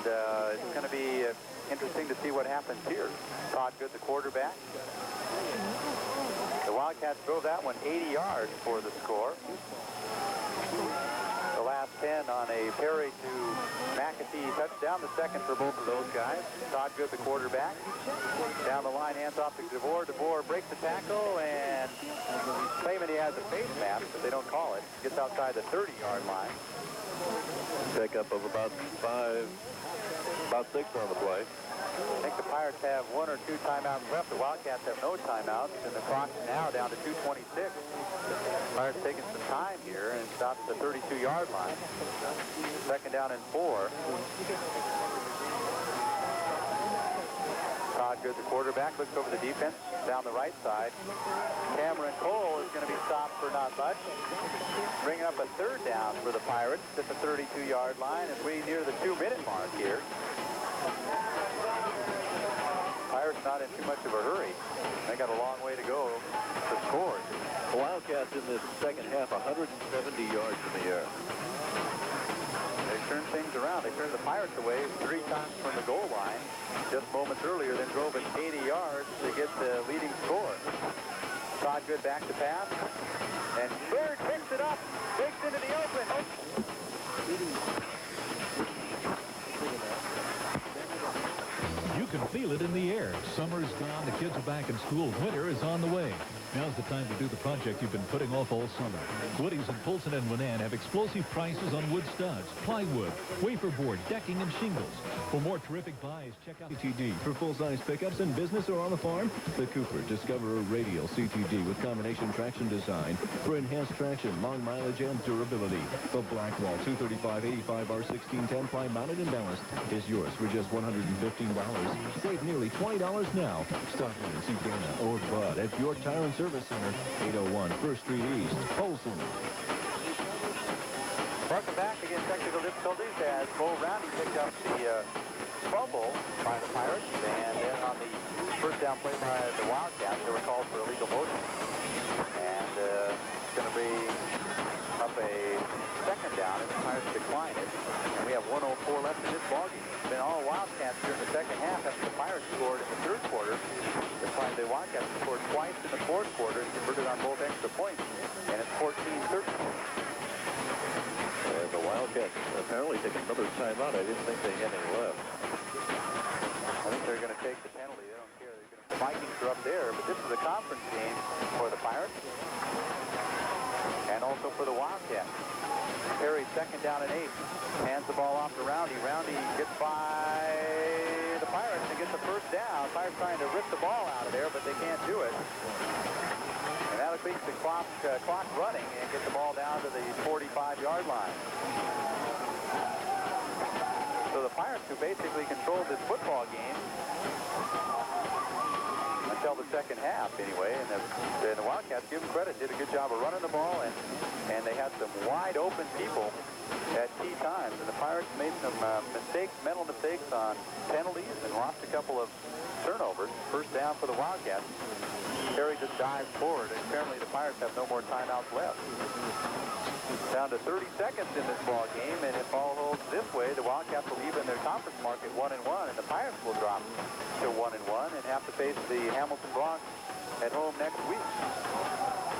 it's going to be interesting to see what happens here. Todd Good, the quarterback. The Wildcats drove that one 80 yards for the score. The last 10 on a Perry to McAtee touchdown, the second for both of those guys. Todd Good, the quarterback. Down the line, hands off to DeVore. DeVore breaks the tackle and claiming he has a face mask, but they don't call it. Gets outside the 30-yard line. Pickup of about 6 on the play. I think the Pirates have 1 or 2 timeouts left. The Wildcats have no timeouts, and the clock is now down to 2:26. Pirates taking some time here and stops at the 32-yard line. Second down and 4. Todd Good, the quarterback, looks over the defense down the right side. Cameron Cole is going to be stopped for not much. Bringing up a third down for the Pirates at the 32-yard line as we near the 2-minute mark here. Pirates not in too much of a hurry. They got a long way to go to score. The Wildcats in this second half, 170 yards in the air. They turned things around. They turned the Pirates away 3 times from the goal line just moments earlier, then drove it 80 yards to get the leading score. Todd Good back to pass. And Bird picks it up, breaks into the open. You can feel it in the air. Summer's gone, the kids are back in school. Winter is on the way. Now's the time to do the project you've been putting off all summer. Woody's and Polson and Winan have explosive prices on wood studs, plywood, wafer board, decking, and shingles. For more terrific buys, check out CTD. For full-size pickups in business or on the farm, the Cooper Discoverer Radial CTD with combination traction design for enhanced traction, long mileage, and durability. The Blackwall 235/85R1610 ply mounted and balanced is yours for just $115. Save nearly $20 now. Stop in and see Dana or Bud at York Tire and Service Center, 801 1st Street East, Polson. Welcome back. Again, technical difficulties as Bo Roundy picked up the fumble by the Pirates, and then on the first down play by the Wildcats, they were called for illegal motion. And it's going to be up a second down as the Pirates decline it. And we have 1:04 left in this ballgame. It's been all Wildcats here in the second half after the Pirates scored in the third quarter. The Wildcats scored twice in the fourth quarter and converted on both extra points. And it's 14-13. The Wildcats apparently took another timeout. I didn't think they had any left. I think they're going to take the penalty. They don't care. The Vikings are up there, but this is a conference game for the Pirates and also for the Wildcats. Perry, second down and 8. Hands the ball off to Roundy. Roundy gets by the Pirates and gets the first down. Pirates trying to rip the ball out of there, but they can't do it. And that'll keep the clock running and get the ball down to the 45-yard line. So the Pirates, who basically controlled this football game until the second half anyway. And the Wildcats, give them credit, did a good job of running the ball, and they had some wide open people at key times. And the Pirates made some mistakes, mental mistakes on penalties, and lost a couple of turnovers. First down for the Wildcats. Terry just dives forward. Apparently the Pirates have no more timeouts left. Down to 30 seconds in this ball game, and if all holds this way, the Wildcats will even their conference mark at 1-1, and the Pirates will drop to 1-1 and have to face the Hamilton Bronx at home next week.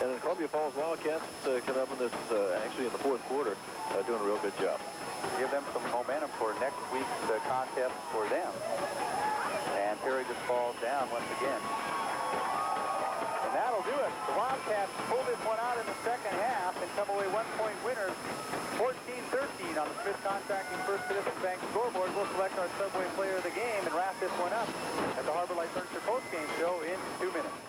And the Columbia Falls Wildcats coming up in this, actually in the fourth quarter, doing a real good job. Give them some momentum for next week's contest for them. And Perry just falls down once again. And that'll do it. The Wildcats pull this one out in the second half and come away 1-point winners, 14-13 on the Smith Contracting First Citizens Bank scoreboard. We'll select our Subway Player of the Game and wrap this one up at the Harbor Light Furniture postgame show in 2 minutes.